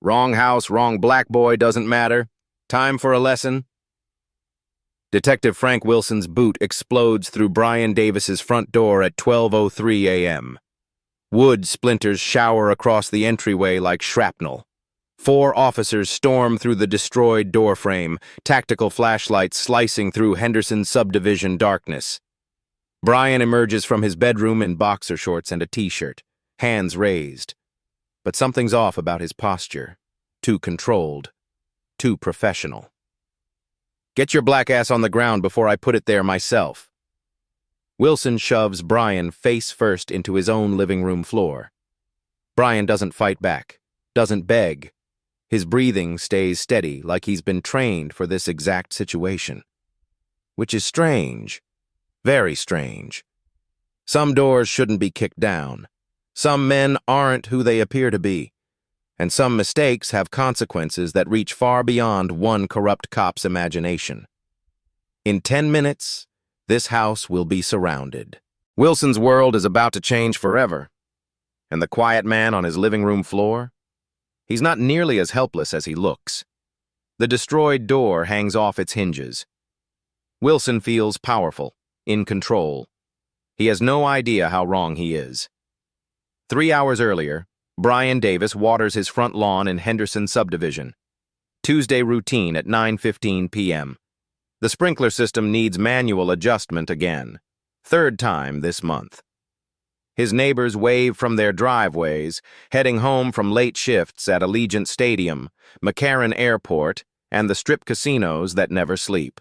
Wrong house, wrong black boy, doesn't matter. Time for a lesson. Detective Frank Wilson's boot explodes through Brian Davis's front door at 12:03 a.m. Wood splinters shower across the entryway like shrapnel. 4 officers storm through the destroyed doorframe, tactical flashlights slicing through Henderson subdivision darkness. Brian emerges from his bedroom in boxer shorts and a t-shirt, hands raised. But something's off about his posture. Too controlled. Too professional. Get your black ass on the ground before I put it there myself. Wilson shoves Brian face first into his own living room floor. Brian doesn't fight back, doesn't beg. His breathing stays steady like he's been trained for this exact situation. Which is strange. Very strange. Some doors shouldn't be kicked down. Some men aren't who they appear to be. And some mistakes have consequences that reach far beyond one corrupt cop's imagination. In 10 minutes, this house will be surrounded. Wilson's world is about to change forever. And the quiet man on his living room floor? He's not nearly as helpless as he looks. The destroyed door hangs off its hinges. Wilson feels powerful, in control. He has no idea how wrong he is. 3 hours earlier, Brian Davis waters his front lawn in Henderson subdivision. Tuesday routine at 9:15 p.m. The sprinkler system needs manual adjustment again. 3rd time this month. His neighbors wave from their driveways, heading home from late shifts at Allegiant Stadium, McCarran Airport, and the strip casinos that never sleep.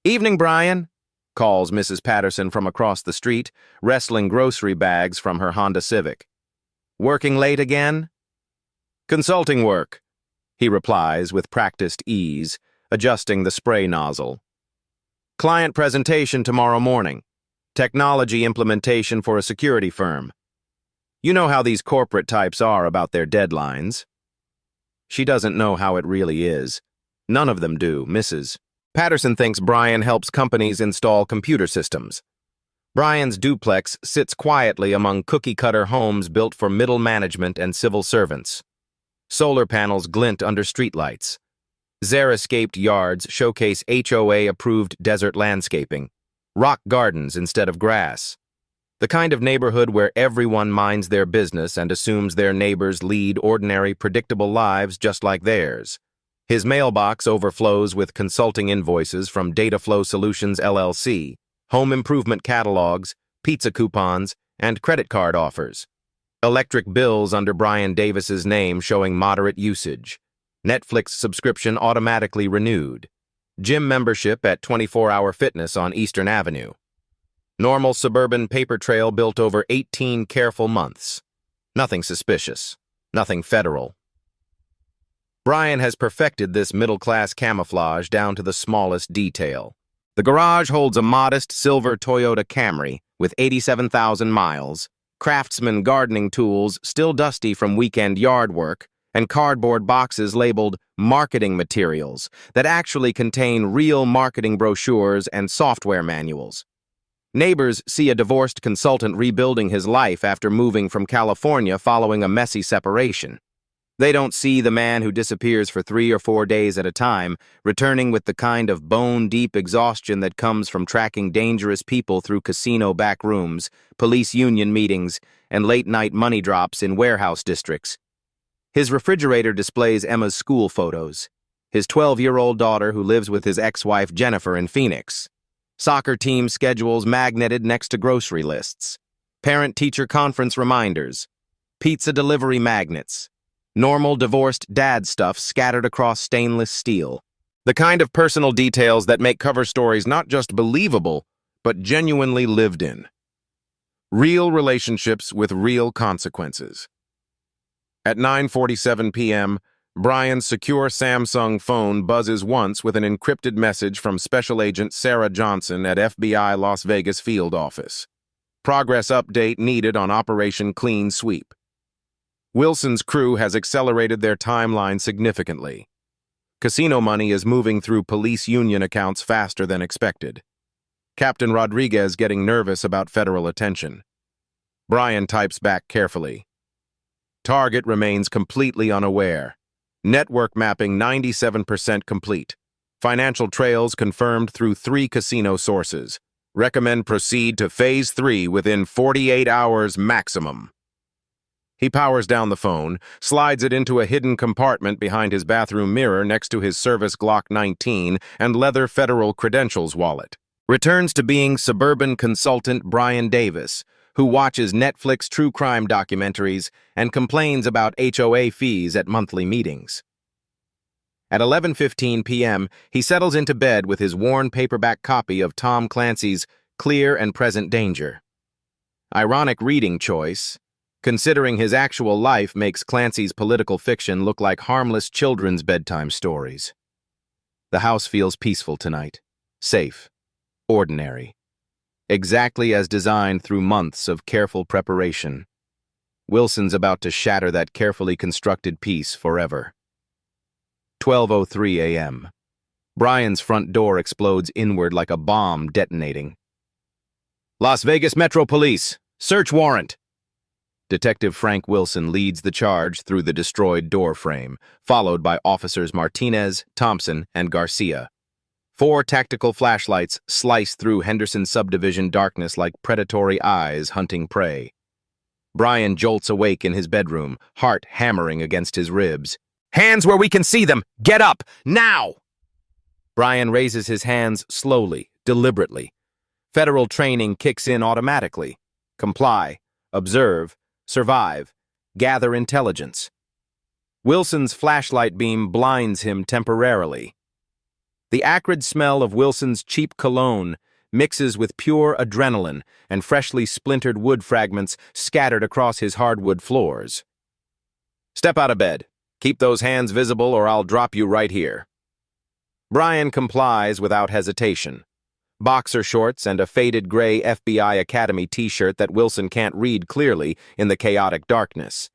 "Evening, Brian," calls Mrs. Patterson from across the street, wrestling grocery bags from her Honda Civic. "Working late again?" "Consulting work," he replies with practiced ease, adjusting the spray nozzle. "Client presentation tomorrow morning. Technology implementation for a security firm. You know how these corporate types are about their deadlines." She doesn't know how it really is. None of them do, Mrs. Patterson thinks Brian helps companies install computer systems. Brian's duplex sits quietly among cookie-cutter homes built for middle management and civil servants. Solar panels glint under streetlights. Xeriscaped yards showcase HOA-approved desert landscaping. Rock gardens instead of grass. The kind of neighborhood where everyone minds their business and assumes their neighbors lead ordinary, predictable lives just like theirs. His mailbox overflows with consulting invoices from Dataflow Solutions LLC, home improvement catalogs, pizza coupons, and credit card offers. Electric bills under Brian Davis's name showing moderate usage. Netflix subscription automatically renewed. Gym membership at 24-Hour Fitness on Eastern Avenue. Normal suburban paper trail built over 18 careful months. Nothing suspicious. Nothing federal. Brian has perfected this middle-class camouflage down to the smallest detail. The garage holds a modest silver Toyota Camry with 87,000 miles, Craftsman gardening tools still dusty from weekend yard work, and cardboard boxes labeled marketing materials that actually contain real marketing brochures and software manuals. Neighbors see a divorced consultant rebuilding his life after moving from California following a messy separation. They don't see the man who disappears for 3 or 4 days at a time, returning with the kind of bone-deep exhaustion that comes from tracking dangerous people through casino back rooms, police union meetings, and late-night money drops in warehouse districts. His refrigerator displays Emma's school photos, his 12-year-old daughter who lives with his ex-wife Jennifer in Phoenix. Soccer team schedules magneted next to grocery lists. Parent-teacher conference reminders. Pizza delivery magnets. Normal divorced dad stuff scattered across stainless steel. The kind of personal details that make cover stories not just believable, but genuinely lived in. Real relationships with real consequences. At 9:47 p.m., Brian's secure Samsung phone buzzes once with an encrypted message from Special Agent Sarah Johnson at FBI Las Vegas field office. Progress update needed on Operation Clean Sweep. Wilson's crew has accelerated their timeline significantly. Casino money is moving through police union accounts faster than expected. Captain Rodriguez getting nervous about federal attention. Brian types back carefully. Target remains completely unaware. Network mapping 97% complete. Financial trails confirmed through 3 casino sources. Recommend proceed to Phase 3 within 48 hours maximum. He powers down the phone, slides it into a hidden compartment behind his bathroom mirror next to his service Glock 19 and leather federal credentials wallet. Returns to being suburban consultant Brian Davis, who watches Netflix true crime documentaries and complains about HOA fees at monthly meetings. At 11:15 p.m., he settles into bed with his worn paperback copy of Tom Clancy's Clear and Present Danger. Ironic reading choice, considering his actual life makes Clancy's political fiction look like harmless children's bedtime stories. The house feels peaceful tonight, safe, ordinary, exactly as designed through months of careful preparation. Wilson's about to shatter that carefully constructed peace forever. 12:03 a.m. Brian's front door explodes inward like a bomb detonating. Las Vegas Metro Police, search warrant! Detective Frank Wilson leads the charge through the destroyed door frame, followed by Officers Martinez, Thompson, and Garcia. 4 tactical flashlights slice through Henderson subdivision darkness like predatory eyes hunting prey. Brian jolts awake in his bedroom, heart hammering against his ribs. Hands where we can see them! Get up! Now! Brian raises his hands slowly, deliberately. Federal training kicks in automatically. Comply, observe, survive, gather intelligence. Wilson's flashlight beam blinds him temporarily. The acrid smell of Wilson's cheap cologne mixes with pure adrenaline and freshly splintered wood fragments scattered across his hardwood floors. Step out of bed. Keep those hands visible or I'll drop you right here. Brian complies without hesitation. Boxer shorts and a faded gray FBI Academy t-shirt that Wilson can't read clearly in the chaotic darkness.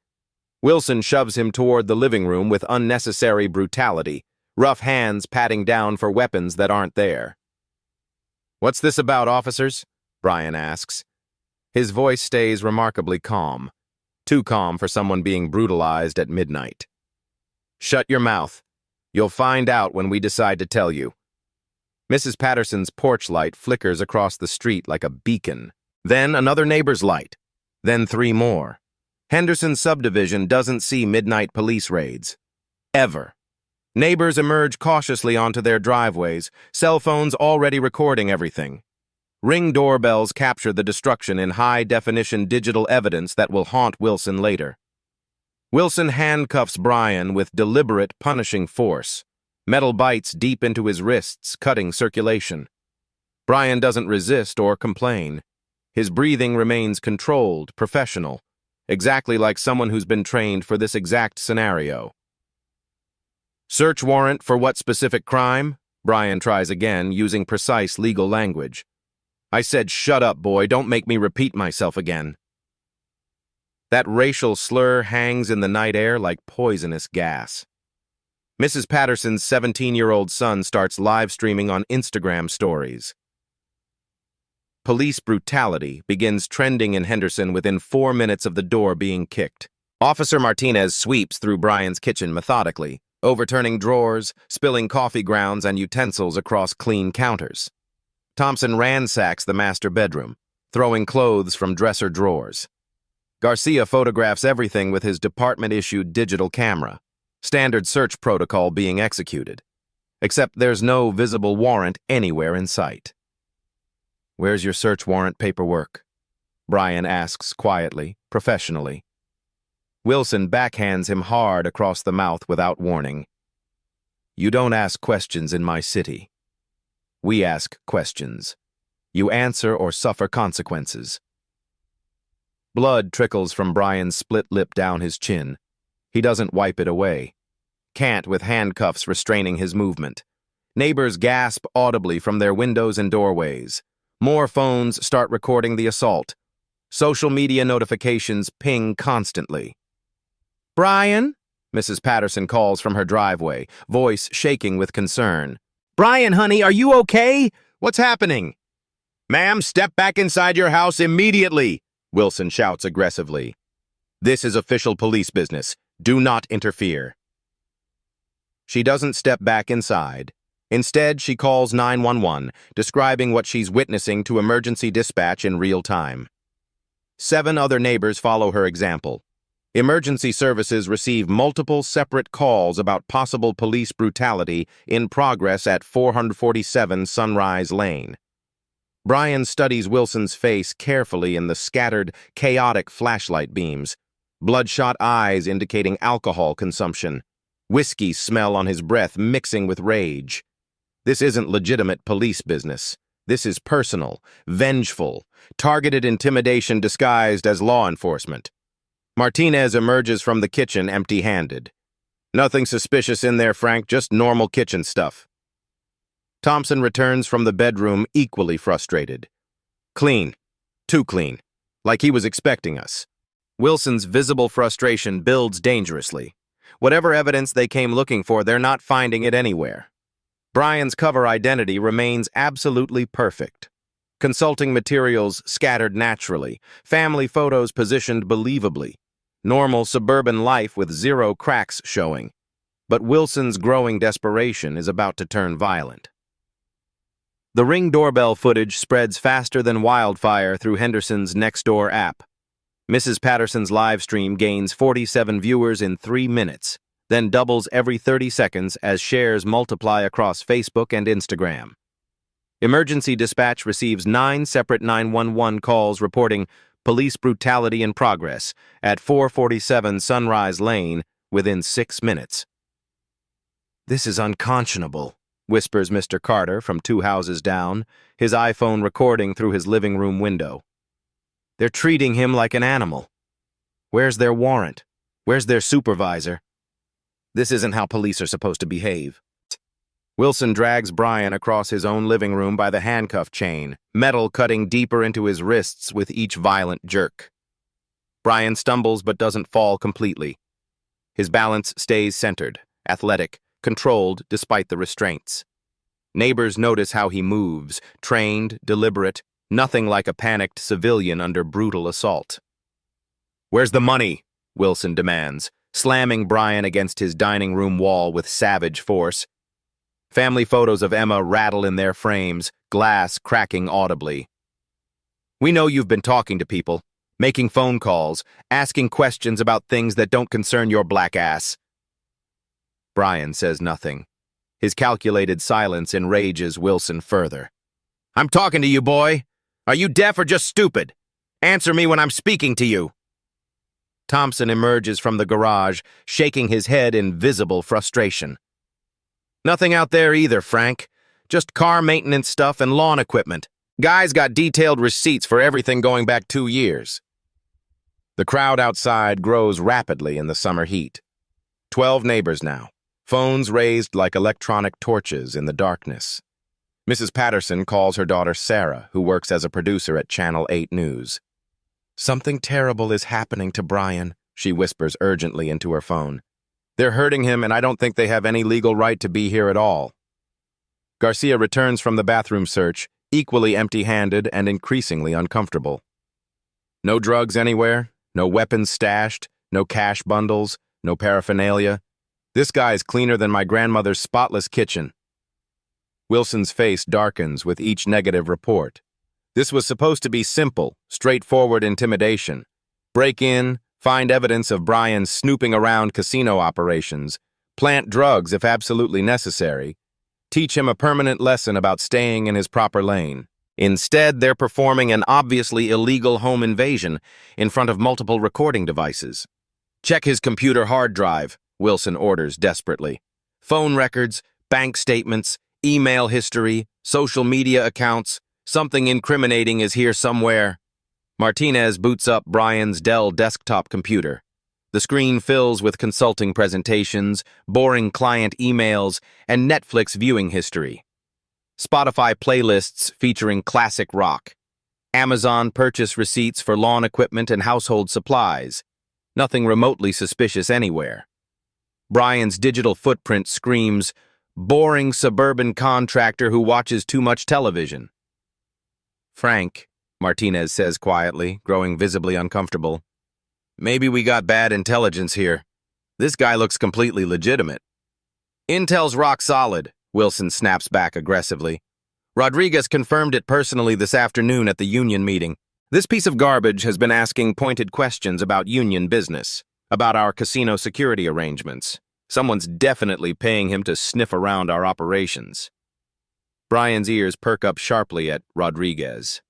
Wilson shoves him toward the living room with unnecessary brutality, rough hands patting down for weapons that aren't there. What's this about, officers? Brian asks. His voice stays remarkably calm, too calm for someone being brutalized at midnight. Shut your mouth. You'll find out when we decide to tell you. Mrs. Patterson's porch light flickers across the street like a beacon. Then another neighbor's light. Then 3 more. Henderson subdivision doesn't see midnight police raids. Ever. Neighbors emerge cautiously onto their driveways, cell phones already recording everything. Ring doorbells capture the destruction in high-definition digital evidence that will haunt Wilson later. Wilson handcuffs Brian with deliberate, punishing force. Metal bites deep into his wrists, cutting circulation. Brian doesn't resist or complain. His breathing remains controlled, professional, exactly like someone who's been trained for this exact scenario. Search warrant for what specific crime? Brian tries again, using precise legal language. I said, shut up, boy, don't make me repeat myself again. That racial slur hangs in the night air like poisonous gas. Mrs. Patterson's 17-year-old son starts live streaming on Instagram stories. Police brutality begins trending in Henderson within 4 minutes of the door being kicked. Officer Martinez sweeps through Brian's kitchen methodically, overturning drawers, spilling coffee grounds and utensils across clean counters. Thompson ransacks the master bedroom, throwing clothes from dresser drawers. Garcia photographs everything with his department-issued digital camera, standard search protocol being executed. Except there's no visible warrant anywhere in sight. Where's your search warrant paperwork? Brian asks quietly, professionally. Wilson backhands him hard across the mouth without warning. You don't ask questions in my city. We ask questions. You answer or suffer consequences. Blood trickles from Brian's split lip down his chin. He doesn't wipe it away. Can't with handcuffs restraining his movement. Neighbors gasp audibly from their windows and doorways. More phones start recording the assault. Social media notifications ping constantly. Brian? Mrs. Patterson calls from her driveway, voice shaking with concern. Brian, honey, are you okay? What's happening? Ma'am, step back inside your house immediately, Wilson shouts aggressively. This is official police business. Do not interfere. She doesn't step back inside. Instead, she calls 911, describing what she's witnessing to emergency dispatch in real time. 7 other neighbors follow her example. Emergency services receive multiple separate calls about possible police brutality in progress at 447 Sunrise Lane. Brian studies Wilson's face carefully in the scattered, chaotic flashlight beams, bloodshot eyes indicating alcohol consumption, whiskey smell on his breath mixing with rage. This isn't legitimate police business. This is personal, vengeful, targeted intimidation disguised as law enforcement. Martinez emerges from the kitchen empty-handed. Nothing suspicious in there, Frank, just normal kitchen stuff. Thompson returns from the bedroom equally frustrated. Clean. Too clean. Like he was expecting us. Wilson's visible frustration builds dangerously. Whatever evidence they came looking for, they're not finding it anywhere. Brian's cover identity remains absolutely perfect. Consulting materials scattered naturally, family photos positioned believably, normal suburban life with 0 cracks showing. But Wilson's growing desperation is about to turn violent. The Ring doorbell footage spreads faster than wildfire through Henderson's Nextdoor app. Mrs. Patterson's live stream gains 47 viewers in 3 minutes, then doubles every 30 seconds as shares multiply across Facebook and Instagram. Emergency dispatch receives 9 separate 911 calls reporting police brutality in progress at 447 Sunrise Lane within 6 minutes. "This is unconscionable," whispers Mr. Carter from 2 houses down, his iPhone recording through his living room window. "They're treating him like an animal. Where's their warrant? Where's their supervisor? This isn't how police are supposed to behave." Wilson drags Brian across his own living room by the handcuff chain, metal cutting deeper into his wrists with each violent jerk. Brian stumbles but doesn't fall completely. His balance stays centered, athletic, controlled despite the restraints. Neighbors notice how he moves, trained, deliberate, nothing like a panicked civilian under brutal assault. "Where's the money?" Wilson demands, slamming Brian against his dining room wall with savage force. Family photos of Emma rattle in their frames, glass cracking audibly. "We know you've been talking to people, making phone calls, asking questions about things that don't concern your black ass." Brian says nothing. His calculated silence enrages Wilson further. "I'm talking to you, boy. Are you deaf or just stupid? Answer me when I'm speaking to you." Thompson emerges from the garage, shaking his head in visible frustration. "Nothing out there either, Frank. Just car maintenance stuff and lawn equipment. Guys got detailed receipts for everything going back 2 years. The crowd outside grows rapidly in the summer heat. 12 neighbors now, phones raised like electronic torches in the darkness. Mrs. Patterson calls her daughter Sarah, who works as a producer at Channel 8 News. "Something terrible is happening to Brian," she whispers urgently into her phone. "They're hurting him, and I don't think they have any legal right to be here at all." Garcia returns from the bathroom search, equally empty-handed and increasingly uncomfortable. No drugs anywhere, no weapons stashed, no cash bundles, no paraphernalia. This guy's cleaner than my grandmother's spotless kitchen. Wilson's face darkens with each negative report. This was supposed to be simple, straightforward intimidation. Break in, find evidence of Brian snooping around casino operations, plant drugs if absolutely necessary, teach him a permanent lesson about staying in his proper lane. Instead, they're performing an obviously illegal home invasion in front of multiple recording devices. "Check his computer hard drive," Wilson orders desperately. "Phone records, bank statements, email history, social media accounts. Something incriminating is here somewhere." Martinez boots up Brian's Dell desktop computer. The screen fills with consulting presentations, boring client emails, and Netflix viewing history. Spotify playlists featuring classic rock. Amazon purchase receipts for lawn equipment and household supplies. Nothing remotely suspicious anywhere. Brian's digital footprint screams, "Boring suburban contractor who watches too much television." "Frank," Martinez says quietly, growing visibly uncomfortable, Maybe we got bad intelligence here. This guy looks completely legitimate. Intel's rock solid, Wilson snaps back aggressively. Rodriguez confirmed it personally this afternoon at the union meeting. This piece of garbage has been asking pointed questions about union business, about our casino security arrangements. Someone's definitely paying him to sniff around our operations. Brian's ears perk up sharply at Rodriguez.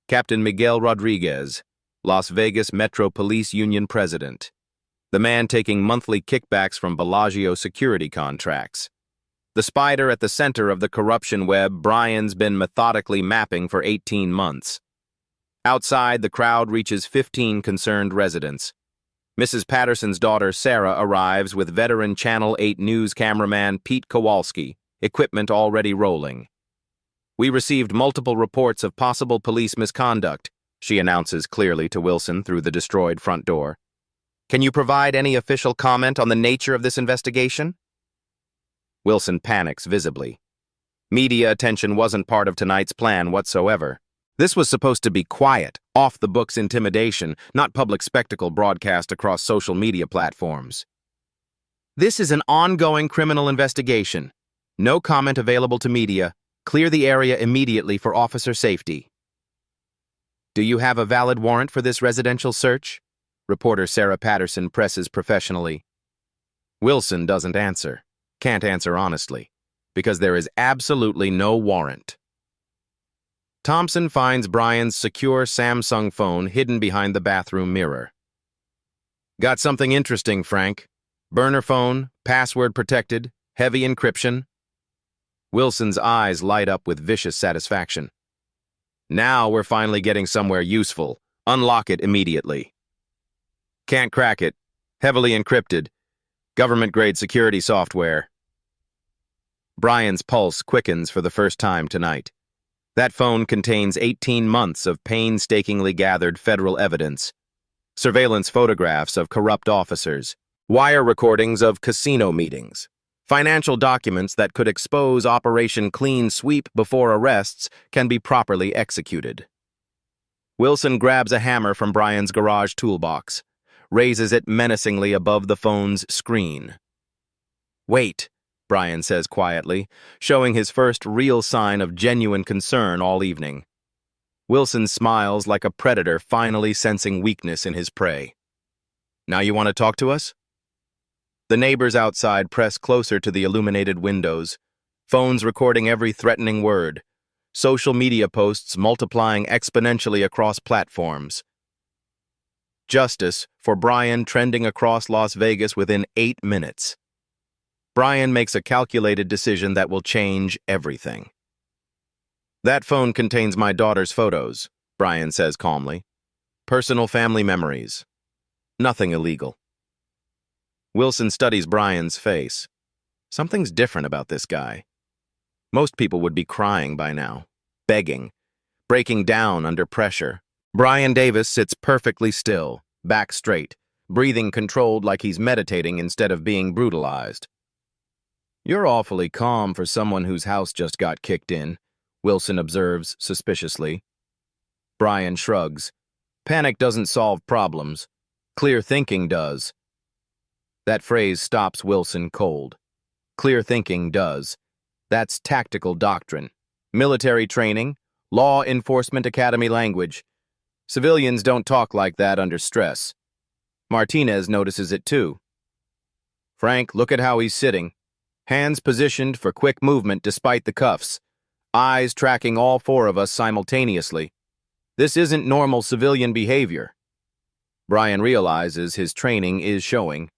Captain Miguel Rodriguez, Las Vegas Metro Police Union President. The man taking monthly kickbacks from Bellagio security contracts. The spider at the center of the corruption web Brian's been methodically mapping for 18 months. Outside, the crowd reaches 15 concerned residents. Mrs. Patterson's daughter Sarah arrives with veteran Channel 8 news cameraman Pete Kowalski, equipment already rolling. We received multiple reports of possible police misconduct, she announces clearly to Wilson through the destroyed front door. Can you provide any official comment on the nature of this investigation? Wilson panics visibly. Media attention wasn't part of tonight's plan whatsoever. This was supposed to be quiet, off-the-books intimidation, not public spectacle broadcast across social media platforms. This is an ongoing criminal investigation. No comment available to media. Clear the area immediately for officer safety. Do you have a valid warrant for this residential search? Reporter Sarah Patterson presses professionally. Wilson doesn't answer. Can't answer honestly, because there is absolutely no warrant. Thompson finds Brian's secure Samsung phone hidden behind the bathroom mirror. Got something interesting, Frank. Burner phone, password protected, heavy encryption. Wilson's eyes light up with vicious satisfaction. Now we're finally getting somewhere useful. Unlock it immediately. Can't crack it. Heavily encrypted. Government-grade security software. Brian's pulse quickens for the first time tonight. That phone contains 18 months of painstakingly gathered federal evidence. Surveillance photographs of corrupt officers. Wire recordings of casino meetings. Financial documents that could expose Operation Clean Sweep before arrests can be properly executed. Wilson grabs a hammer from Brian's garage toolbox, raises it menacingly above the phone's screen. Wait, Brian says quietly, showing his first real sign of genuine concern all evening. Wilson smiles like a predator finally sensing weakness in his prey. Now you want to talk to us? The neighbors outside press closer to the illuminated windows, phones recording every threatening word, social media posts multiplying exponentially across platforms. Justice for Brian trending across Las Vegas within 8 minutes. Brian makes a calculated decision that will change everything. That phone contains my daughter's photos, Brian says calmly. Personal family memories. Nothing illegal. Wilson studies Brian's face. Something's different about this guy. Most people would be crying by now, begging, breaking down under pressure. Brian Davis sits perfectly still, back straight, breathing controlled like he's meditating instead of being brutalized. You're awfully calm for someone whose house just got kicked in, Wilson observes suspiciously. Brian shrugs. Panic doesn't solve problems. Clear thinking does. That phrase stops Wilson cold. Clear thinking does. That's tactical doctrine. Military training, law enforcement academy language. Civilians don't talk like that under stress. Martinez notices it too. Frank, look at how he's sitting. Hands positioned for quick movement despite the cuffs. Eyes tracking all 4 of us simultaneously. This isn't normal civilian behavior. Brian realizes his training is showing.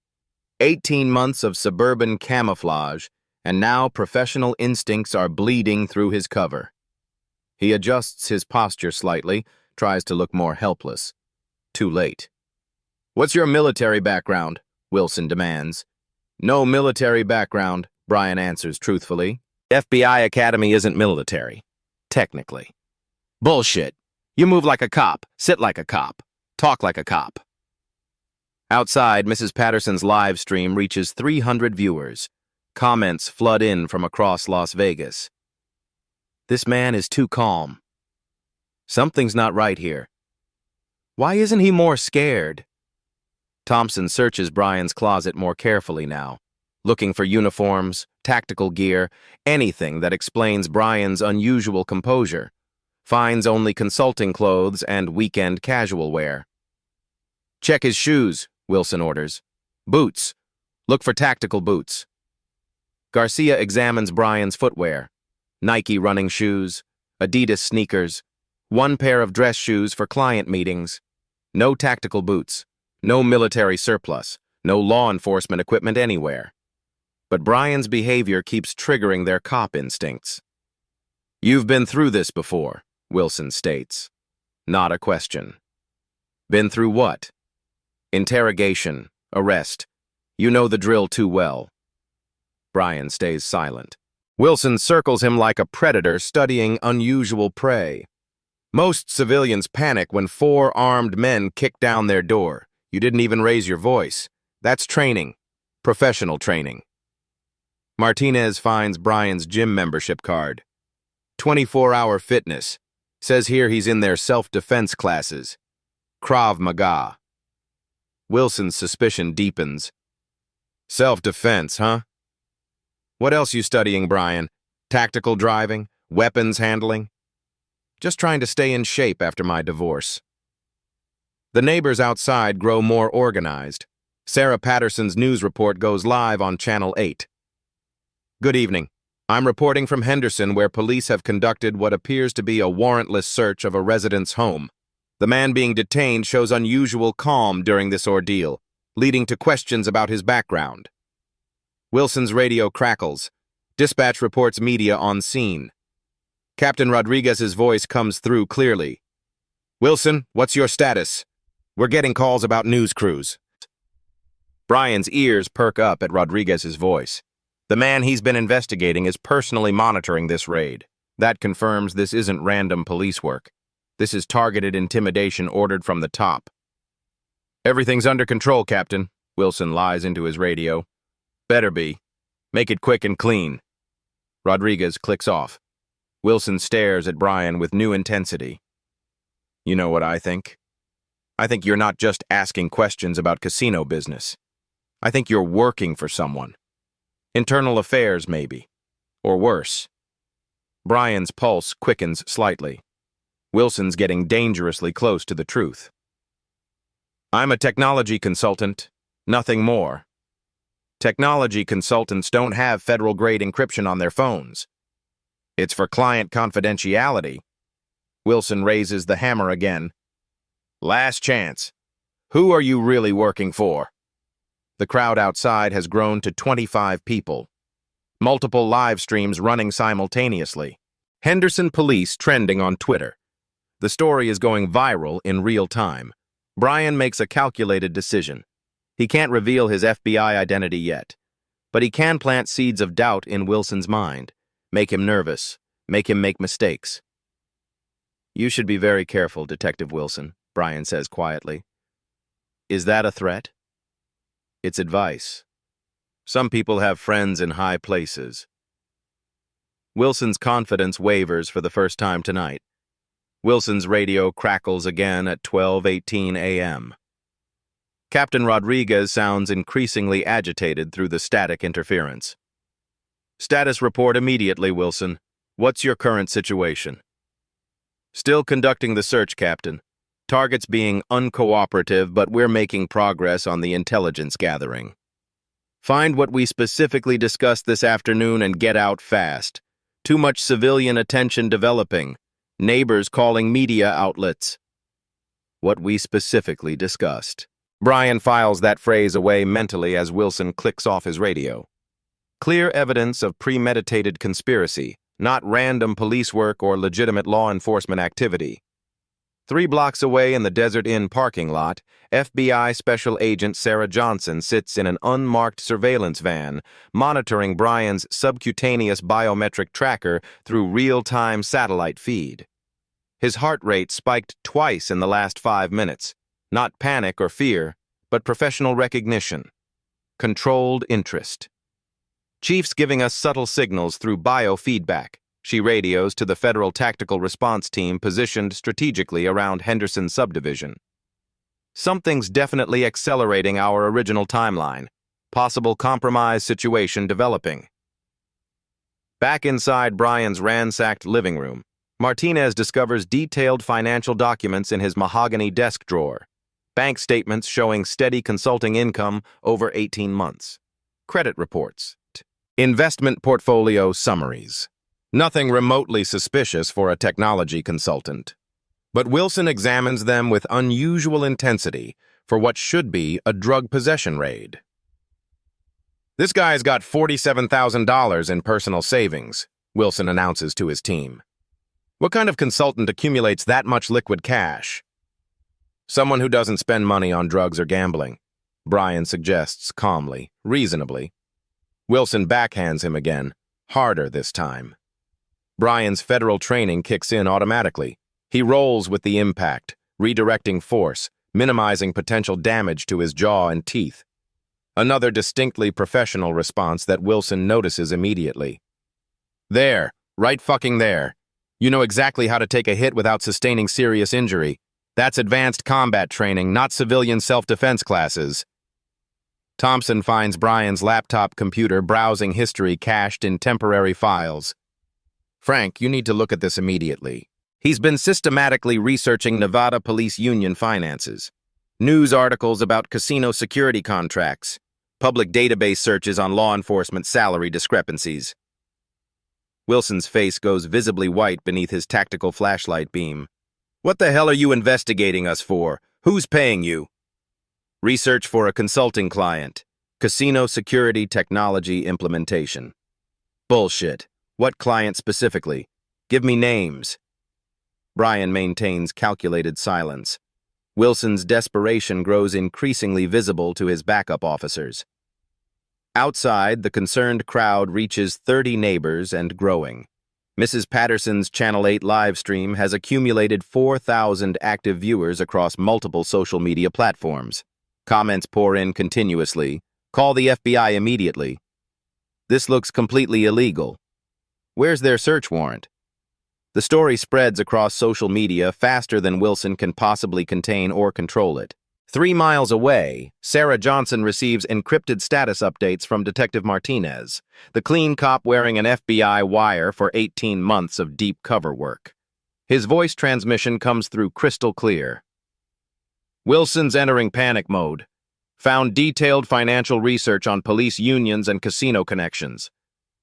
18 months of suburban camouflage, and now professional instincts are bleeding through his cover. He adjusts his posture slightly, tries to look more helpless. Too late. What's your military background? Wilson demands. No military background, Brian answers truthfully. FBI Academy isn't military. Technically. Bullshit. You move like a cop, sit like a cop, talk like a cop. Outside, Mrs. Patterson's live stream reaches 300 viewers. Comments flood in from across Las Vegas. This man is too calm. Something's not right here. Why isn't he more scared? Thompson searches Brian's closet more carefully now, looking for uniforms, tactical gear, anything that explains Brian's unusual composure. Finds only consulting clothes and weekend casual wear. Check his shoes, Wilson orders. Boots. Look for tactical boots. Garcia examines Brian's footwear. Nike running shoes, Adidas sneakers, one pair of dress shoes for client meetings. No tactical boots, no military surplus, no law enforcement equipment anywhere. But Brian's behavior keeps triggering their cop instincts. You've been through this before, Wilson states. Not a question. Been through what? Interrogation, arrest. You know the drill too well. Brian stays silent. Wilson circles him like a predator studying unusual prey. Most civilians panic when 4 armed men kick down their door. You didn't even raise your voice. That's training. Professional training. Martinez finds Brian's gym membership card. 24-hour fitness. Says here he's in their self-defense classes. Krav Maga. Wilson's suspicion deepens. Self-defense, huh? What else you studying, Brian? Tactical driving? Weapons handling? Just trying to stay in shape after my divorce. The neighbors outside grow more organized. Sarah Patterson's news report goes live on Channel 8. Good evening. I'm reporting from Henderson, where police have conducted what appears to be a warrantless search of a resident's home. The man being detained shows unusual calm during this ordeal, leading to questions about his background. Wilson's radio crackles. Dispatch reports media on scene. Captain Rodriguez's voice comes through clearly. Wilson, what's your status? We're getting calls about news crews. Brian's ears perk up at Rodriguez's voice. The man he's been investigating is personally monitoring this raid. That confirms this isn't random police work. This is targeted intimidation ordered from the top. Everything's under control, Captain, Wilson lies into his radio. Better be. Make it quick and clean. Rodriguez clicks off. Wilson stares at Brian with new intensity. You know what I think? I think you're not just asking questions about casino business. I think you're working for someone. Internal affairs, maybe. Or worse. Brian's pulse quickens slightly. Wilson's getting dangerously close to the truth. I'm a technology consultant, nothing more. Technology consultants don't have federal-grade encryption on their phones. It's for client confidentiality. Wilson raises the hammer again. Last chance. Who are you really working for? The crowd outside has grown to 25 people. Multiple live streams running simultaneously. Henderson police trending on Twitter. The story is going viral in real time. Brian makes a calculated decision. He can't reveal his FBI identity yet, but he can plant seeds of doubt in Wilson's mind, make him nervous, make him make mistakes. You should be very careful, Detective Wilson, Brian says quietly. Is that a threat? It's advice. Some people have friends in high places. Wilson's confidence wavers for the first time tonight. Wilson's radio crackles again at 12:18 a.m. Captain Rodriguez sounds increasingly agitated through the static interference. Status report immediately, Wilson. What's your current situation? Still conducting the search, Captain. Targets being uncooperative, but we're making progress on the intelligence gathering. Find what we specifically discussed this afternoon and get out fast. Too much civilian attention developing. Neighbors calling media outlets. What we specifically discussed. Brian files that phrase away mentally as Wilson clicks off his radio. Clear evidence of premeditated conspiracy, not random police work or legitimate law enforcement activity. 3 blocks away in the Desert Inn parking lot, FBI Special Agent Sarah Johnson sits in an unmarked surveillance van, monitoring Brian's subcutaneous biometric tracker through real-time satellite feed. His heart rate spiked twice in the last 5 minutes. Not panic or fear, but professional recognition. Controlled interest. Chief's giving us subtle signals through biofeedback. She radios to the Federal Tactical Response Team positioned strategically around Henderson Subdivision. Something's definitely accelerating our original timeline. Possible compromise situation developing. Back inside Brian's ransacked living room, Martinez discovers detailed financial documents in his mahogany desk drawer. Bank statements showing steady consulting income over 18 months. Credit reports. Investment portfolio summaries. Nothing remotely suspicious for a technology consultant. But Wilson examines them with unusual intensity for what should be a drug possession raid. "This guy's got $47,000 in personal savings," Wilson announces to his team. "What kind of consultant accumulates that much liquid cash?" "Someone who doesn't spend money on drugs or gambling," Brian suggests calmly, reasonably. Wilson backhands him again, harder this time. Brian's federal training kicks in automatically. He rolls with the impact, redirecting force, minimizing potential damage to his jaw and teeth. Another distinctly professional response that Wilson notices immediately. "There, right fucking there. You know exactly how to take a hit without sustaining serious injury. That's advanced combat training, not civilian self-defense classes." Thompson finds Brian's laptop computer browsing history cached in temporary files. "Frank, you need to look at this immediately. He's been systematically researching Nevada Police Union finances. News articles about casino security contracts, public database searches on law enforcement salary discrepancies." Wilson's face goes visibly white beneath his tactical flashlight beam. "What the hell are you investigating us for? Who's paying you?" "Research for a consulting client. Casino security technology implementation." "Bullshit. What client specifically? Give me names." Brian maintains calculated silence. Wilson's desperation grows increasingly visible to his backup officers. Outside, the concerned crowd reaches 30 neighbors and growing. Mrs. Patterson's Channel 8 live stream has accumulated 4,000 active viewers across multiple social media platforms. Comments pour in continuously. "Call the FBI immediately." "This looks completely illegal." "Where's their search warrant?" The story spreads across social media faster than Wilson can possibly contain or control it. 3 miles away, Sarah Johnson receives encrypted status updates from Detective Martinez, the clean cop wearing an FBI wire for 18 months of deep cover work. His voice transmission comes through crystal clear. "Wilson's entering panic mode. Found detailed financial research on police unions and casino connections.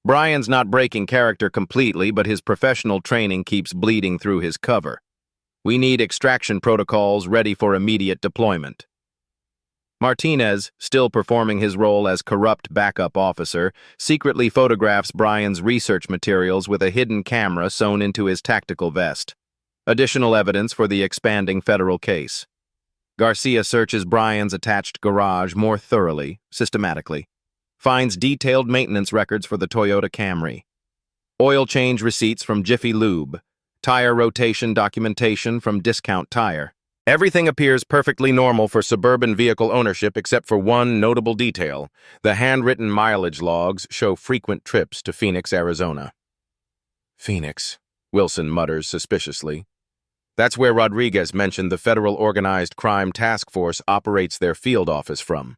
Brian's not breaking character completely, but his professional training keeps bleeding through his cover. We need extraction protocols ready for immediate deployment." Martinez, still performing his role as corrupt backup officer, secretly photographs Brian's research materials with a hidden camera sewn into his tactical vest. Additional evidence for the expanding federal case. Garcia searches Brian's attached garage more thoroughly, systematically. Finds detailed maintenance records for the Toyota Camry. Oil change receipts from Jiffy Lube. Tire rotation documentation from Discount Tire. Everything appears perfectly normal for suburban vehicle ownership except for one notable detail. The handwritten mileage logs show frequent trips to Phoenix, Arizona. "Phoenix," Wilson mutters suspiciously. "That's where Rodriguez mentioned the Federal Organized Crime Task Force operates their field office from."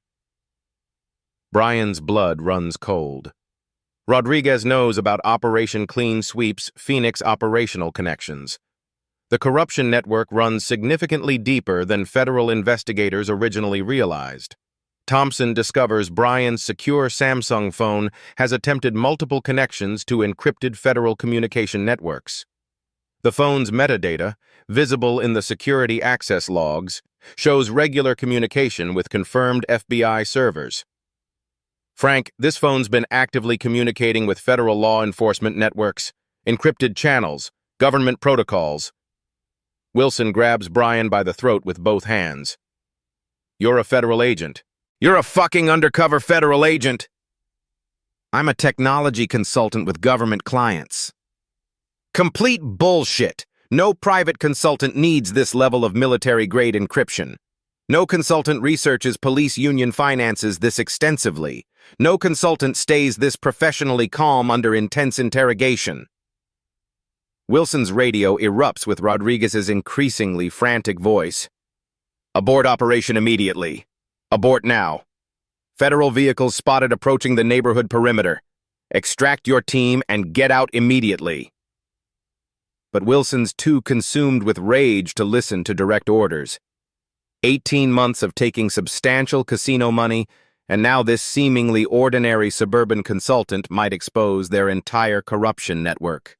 Brian's blood runs cold. Rodriguez knows about Operation Clean Sweep's Phoenix operational connections. The corruption network runs significantly deeper than federal investigators originally realized. Thompson discovers Brian's secure Samsung phone has attempted multiple connections to encrypted federal communication networks. The phone's metadata, visible in the security access logs, shows regular communication with confirmed FBI servers. "Frank, this phone's been actively communicating with federal law enforcement networks, encrypted channels, government protocols." Wilson grabs Brian by the throat with both hands. "You're a federal agent." "You're a fucking undercover federal agent." "I'm a technology consultant with government clients." "Complete bullshit. No private consultant needs this level of military-grade encryption. No consultant researches police union finances this extensively. No consultant stays this professionally calm under intense interrogation." Wilson's radio erupts with Rodriguez's increasingly frantic voice. Abort operation immediately. Abort now. Federal vehicles spotted approaching the neighborhood perimeter. Extract your team and get out immediately. But Wilson's too consumed with rage to listen to direct orders. 18 months of taking substantial casino money, and now this seemingly ordinary suburban consultant might expose their entire corruption network.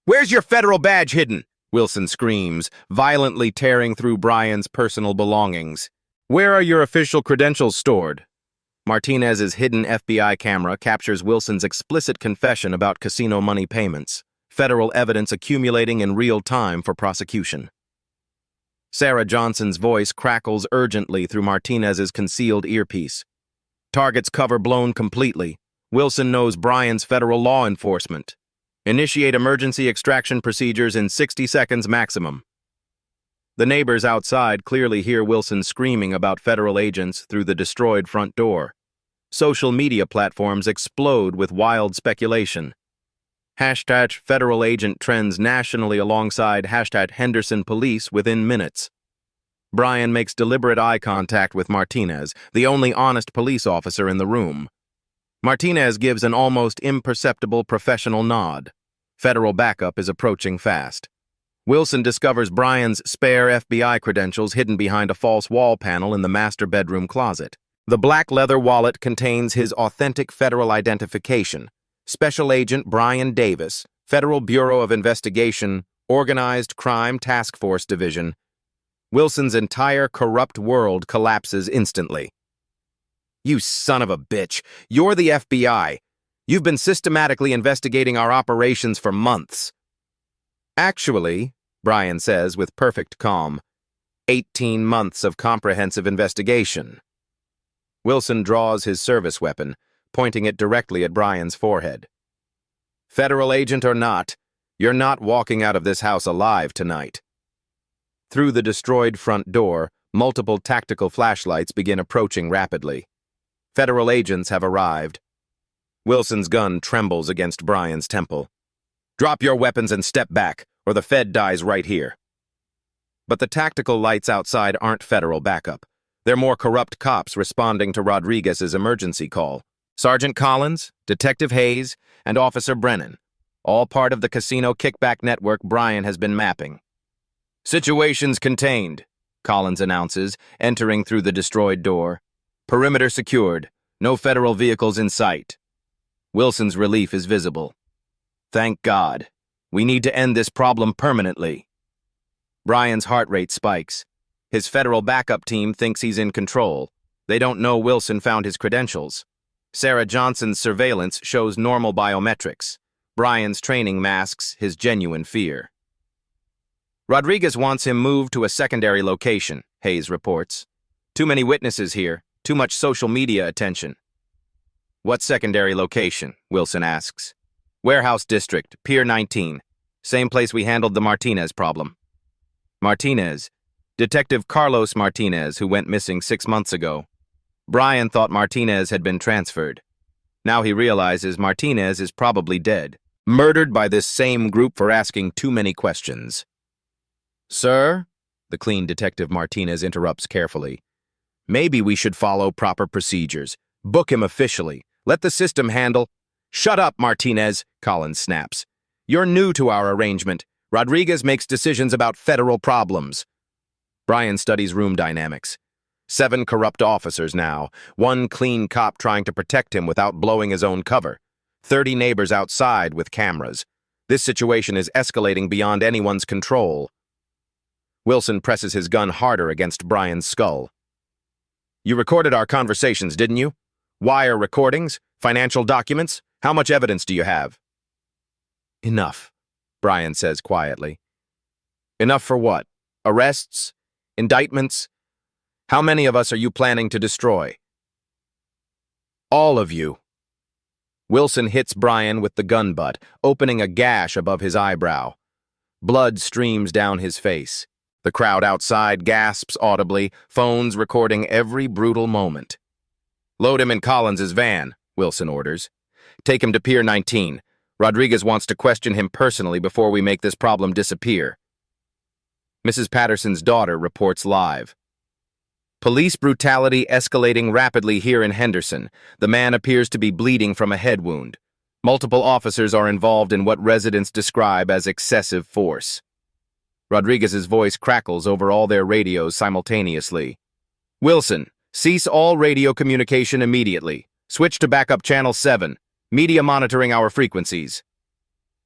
"Where's your federal badge hidden?" Wilson screams, violently tearing through Brian's personal belongings. "Where are your official credentials stored?" Martinez's hidden FBI camera captures Wilson's explicit confession about casino money payments, federal evidence accumulating in real time for prosecution. Sarah Johnson's voice crackles urgently through Martinez's concealed earpiece. Target's cover blown completely. Wilson knows Brian's federal law enforcement. Initiate emergency extraction procedures in 60 seconds maximum. The neighbors outside clearly hear Wilson screaming about federal agents through the destroyed front door. Social media platforms explode with wild speculation. Hashtag federal agent trends nationally alongside hashtag Henderson police within minutes. Brian makes deliberate eye contact with Martinez, the only honest police officer in the room. Martinez gives an almost imperceptible professional nod. Federal backup is approaching fast. Wilson discovers Brian's spare FBI credentials hidden behind a false wall panel in the master bedroom closet. The black leather wallet contains his authentic federal identification. Special Agent Brian Davis, Federal Bureau of Investigation, Organized Crime Task Force Division. Wilson's entire corrupt world collapses instantly. "You son of a bitch! You're the FBI! You've been systematically investigating our operations for months." "Actually," Brian says with perfect calm, 18 months of comprehensive investigation. Wilson draws his service weapon, pointing it directly at Brian's forehead. "Federal agent or not, you're not walking out of this house alive tonight." Through the destroyed front door, multiple tactical flashlights begin approaching rapidly. Federal agents have arrived. Wilson's gun trembles against Brian's temple. "Drop your weapons and step back, or the Fed dies right here." But the tactical lights outside aren't federal backup. They're more corrupt cops responding to Rodriguez's emergency call. Sergeant Collins, Detective Hayes, and Officer Brennan, all part of the casino kickback network Brian has been mapping. "Situation's contained," Collins announces, entering through the destroyed door. "Perimeter secured. No federal vehicles in sight." Wilson's relief is visible. "Thank God. We need to end this problem permanently." Brian's heart rate spikes. His federal backup team thinks he's in control. They don't know Wilson found his credentials. Sarah Johnson's surveillance shows normal biometrics. Brian's training masks his genuine fear. "Rodriguez wants him moved to a secondary location," Hayes reports. "Too many witnesses here, too much social media attention." "What secondary location?" Wilson asks. "Warehouse District, Pier 19. Same place we handled the Martinez problem." Martinez. Detective Carlos Martinez, who went missing 6 months ago. Brian thought Martinez had been transferred. Now he realizes Martinez is probably dead, murdered by this same group for asking too many questions. "Sir," the clean Detective Martinez interrupts carefully, "maybe we should follow proper procedures. Book him officially. Let the system handle—" "Shut up, Martinez," Collins snaps. "You're new to our arrangement. Rodriguez makes decisions about federal problems." Brian studies room dynamics. 7 corrupt officers now, 1 clean cop trying to protect him without blowing his own cover, 30 neighbors outside with cameras. This situation is escalating beyond anyone's control. Wilson presses his gun harder against Brian's skull. "You recorded our conversations, didn't you? Wire recordings? Financial documents? How much evidence do you have?" "Enough," Brian says quietly. "Enough for what? Arrests? Indictments? How many of us are you planning to destroy?" "All of you." Wilson hits Brian with the gun butt, opening a gash above his eyebrow. Blood streams down his face. The crowd outside gasps audibly, phones recording every brutal moment. "Load him in Collins's van," Wilson orders. "Take him to Pier 19. Rodriguez wants to question him personally before we make this problem disappear." Mrs. Patterson's daughter reports live. Police brutality escalating rapidly here in Henderson. The man appears to be bleeding from a head wound. Multiple officers are involved in what residents describe as excessive force. Rodriguez's voice crackles over all their radios simultaneously. Wilson, cease all radio communication immediately. Switch to backup channel 7. Media monitoring our frequencies.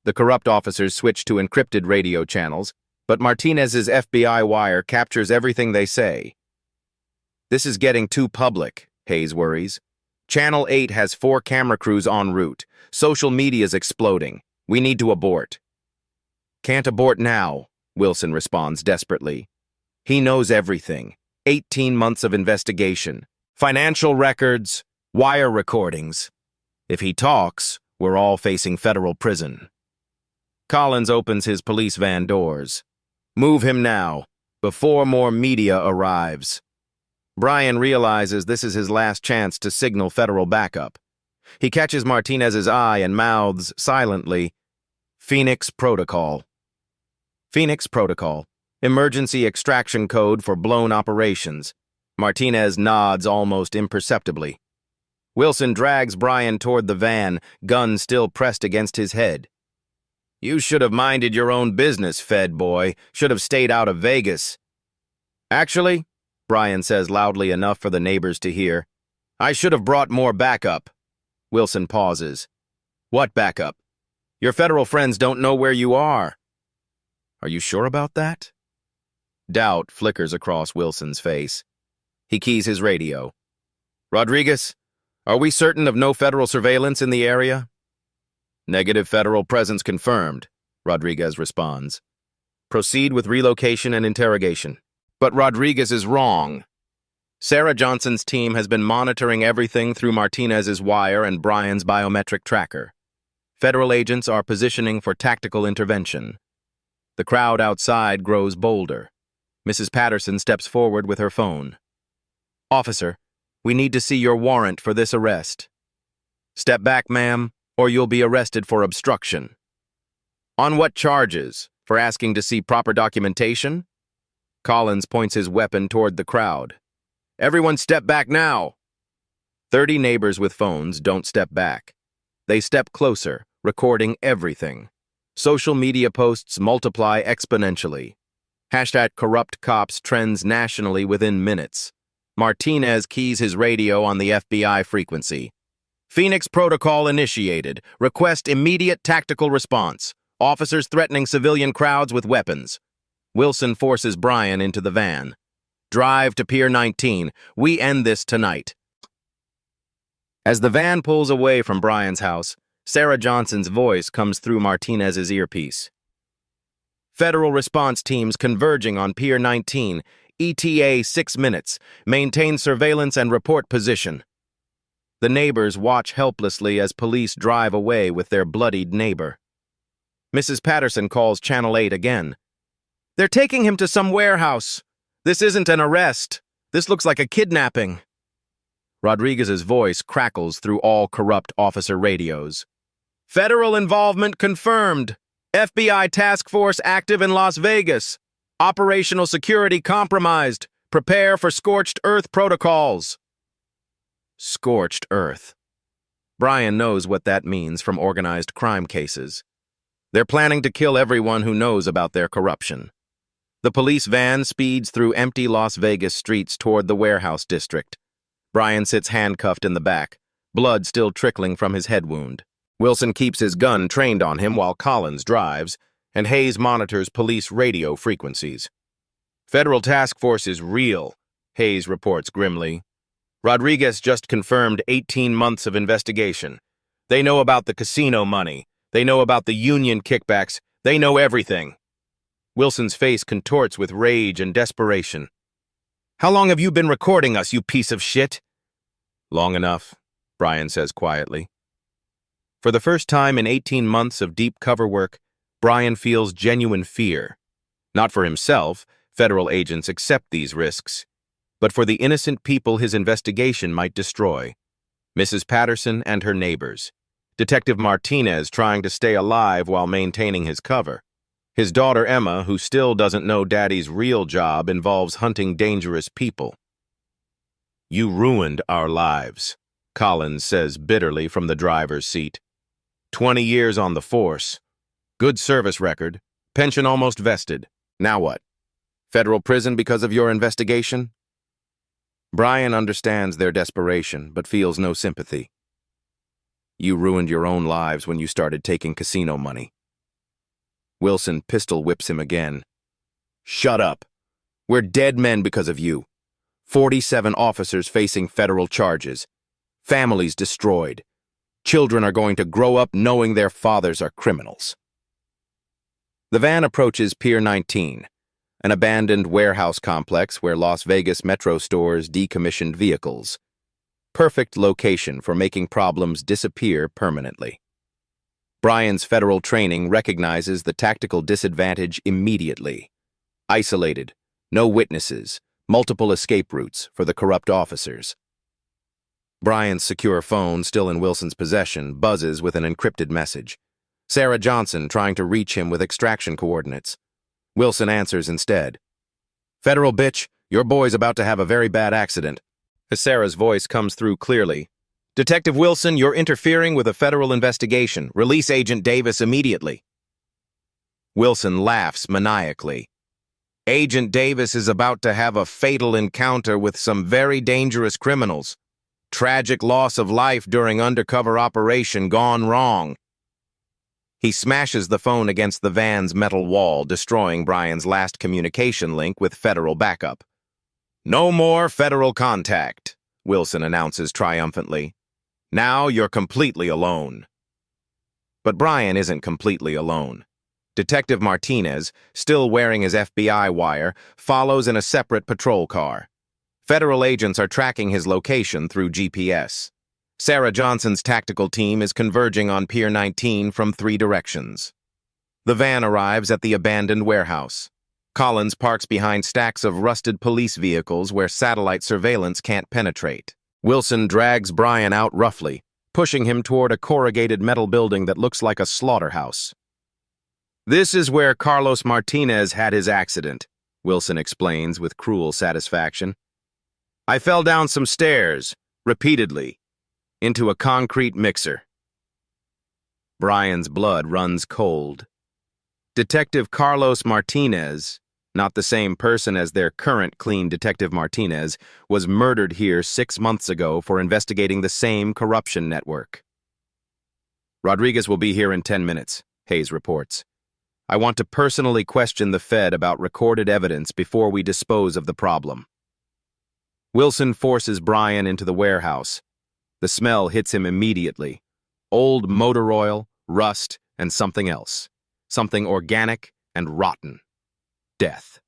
The corrupt officers switch to encrypted radio channels, but Martinez's FBI wire captures everything they say. This is getting too public, Hayes worries. Channel 8 has 4 camera crews en route. Social media's exploding. We need to abort. Can't abort now, Wilson responds desperately. He knows everything. 18 months of investigation. Financial records, wire recordings. If he talks, we're all facing federal prison. Collins opens his police van doors. Move him now, before more media arrives. Brian realizes this is his last chance to signal federal backup. He catches Martinez's eye and mouths silently, Phoenix Protocol. Phoenix Protocol, emergency extraction code for blown operations. Martinez nods almost imperceptibly. Wilson drags Brian toward the van, gun still pressed against his head. You should have minded your own business, Fed boy. Should have stayed out of Vegas. Actually, Brian says loudly enough for the neighbors to hear, I should have brought more backup. Wilson pauses. What backup? Your federal friends don't know where you are. Are you sure about that? Doubt flickers across Wilson's face. He keys his radio. Rodriguez, are we certain of no federal surveillance in the area? Negative federal presence confirmed, Rodriguez responds. Proceed with relocation and interrogation. But Rodriguez is wrong. Sarah Johnson's team has been monitoring everything through Martinez's wire and Brian's biometric tracker. Federal agents are positioning for tactical intervention. The crowd outside grows bolder. Mrs. Patterson steps forward with her phone. Officer, we need to see your warrant for this arrest. Step back, ma'am, or you'll be arrested for obstruction. On what charges? For asking to see proper documentation? Collins points his weapon toward the crowd. Everyone step back now! 30 neighbors with phones don't step back. They step closer, recording everything. Social media posts multiply exponentially. #CorruptCops trends nationally within minutes. Martinez keys his radio on the FBI frequency. Phoenix Protocol initiated. Request immediate tactical response. Officers threatening civilian crowds with weapons. Wilson forces Brian into the van. Drive to Pier 19. We end this tonight. As the van pulls away from Brian's house, Sarah Johnson's voice comes through Martinez's earpiece. Federal response teams converging on Pier 19. ETA 6 minutes. Maintain surveillance and report position. The neighbors watch helplessly as police drive away with their bloodied neighbor. Mrs. Patterson calls Channel 8 again. They're taking him to some warehouse. This isn't an arrest. This looks like a kidnapping. Rodriguez's voice crackles through all corrupt officer radios. Federal involvement confirmed. FBI task force active in Las Vegas. Operational security compromised. Prepare for scorched earth protocols. Scorched earth. Brian knows what that means from organized crime cases. They're planning to kill everyone who knows about their corruption. The police van speeds through empty Las Vegas streets toward the warehouse district. Brian sits handcuffed in the back, blood still trickling from his head wound. Wilson keeps his gun trained on him while Collins drives, and Hayes monitors police radio frequencies. Federal task force is real, Hayes reports grimly. Rodriguez just confirmed 18 months of investigation. They know about the casino money. They know about the union kickbacks. They know everything. Wilson's face contorts with rage and desperation. How long have you been recording us, you piece of shit? Long enough, Brian says quietly. For the first time in 18 months of deep cover work, Brian feels genuine fear. Not for himself, federal agents accept these risks, but for the innocent people his investigation might destroy. Mrs. Patterson and her neighbors. Detective Martinez trying to stay alive while maintaining his cover. His daughter Emma, who still doesn't know Daddy's real job involves hunting dangerous people. You ruined our lives, Collins says bitterly from the driver's seat. 20 years on the force. Good service record. Pension almost vested. Now what? Federal prison because of your investigation? Brian understands their desperation, but feels no sympathy. You ruined your own lives when you started taking casino money. Wilson pistol whips him again. Shut up. We're dead men because of you. 47 officers facing federal charges. Families destroyed. Children are going to grow up knowing their fathers are criminals. The van approaches Pier 19, an abandoned warehouse complex where Las Vegas Metro stores decommissioned vehicles. Perfect location for making problems disappear permanently. Brian's federal training recognizes the tactical disadvantage immediately. Isolated, no witnesses, multiple escape routes for the corrupt officers. Brian's secure phone, still in Wilson's possession, buzzes with an encrypted message. Sarah Johnson trying to reach him with extraction coordinates. Wilson answers instead. Federal bitch, your boy's about to have a very bad accident. As Sarah's voice comes through clearly. Detective Wilson, you're interfering with a federal investigation. Release Agent Davis immediately. Wilson laughs maniacally. Agent Davis is about to have a fatal encounter with some very dangerous criminals. Tragic loss of life during undercover operation gone wrong. He smashes the phone against the van's metal wall, destroying Brian's last communication link with federal backup. No more federal contact, Wilson announces triumphantly. Now you're completely alone. But Brian isn't completely alone. Detective Martinez, still wearing his FBI wire, follows in a separate patrol car. Federal agents are tracking his location through GPS. Sarah Johnson's tactical team is converging on Pier 19 from 3 directions. The van arrives at the abandoned warehouse. Collins parks behind stacks of rusted police vehicles where satellite surveillance can't penetrate. Wilson drags Brian out roughly, pushing him toward a corrugated metal building that looks like a slaughterhouse. This is where Carlos Martinez had his accident, Wilson explains with cruel satisfaction. I fell down some stairs, repeatedly, into a concrete mixer. Brian's blood runs cold. Detective Carlos Martinez, not the same person as their current clean Detective Martinez, was murdered here 6 months ago for investigating the same corruption network. Rodriguez will be here in 10 minutes, Hayes reports. I want to personally question the Fed about recorded evidence before we dispose of the problem. Wilson forces Brian into the warehouse. The smell hits him immediately. Old motor oil, rust, and something else. Something organic and rotten. Death.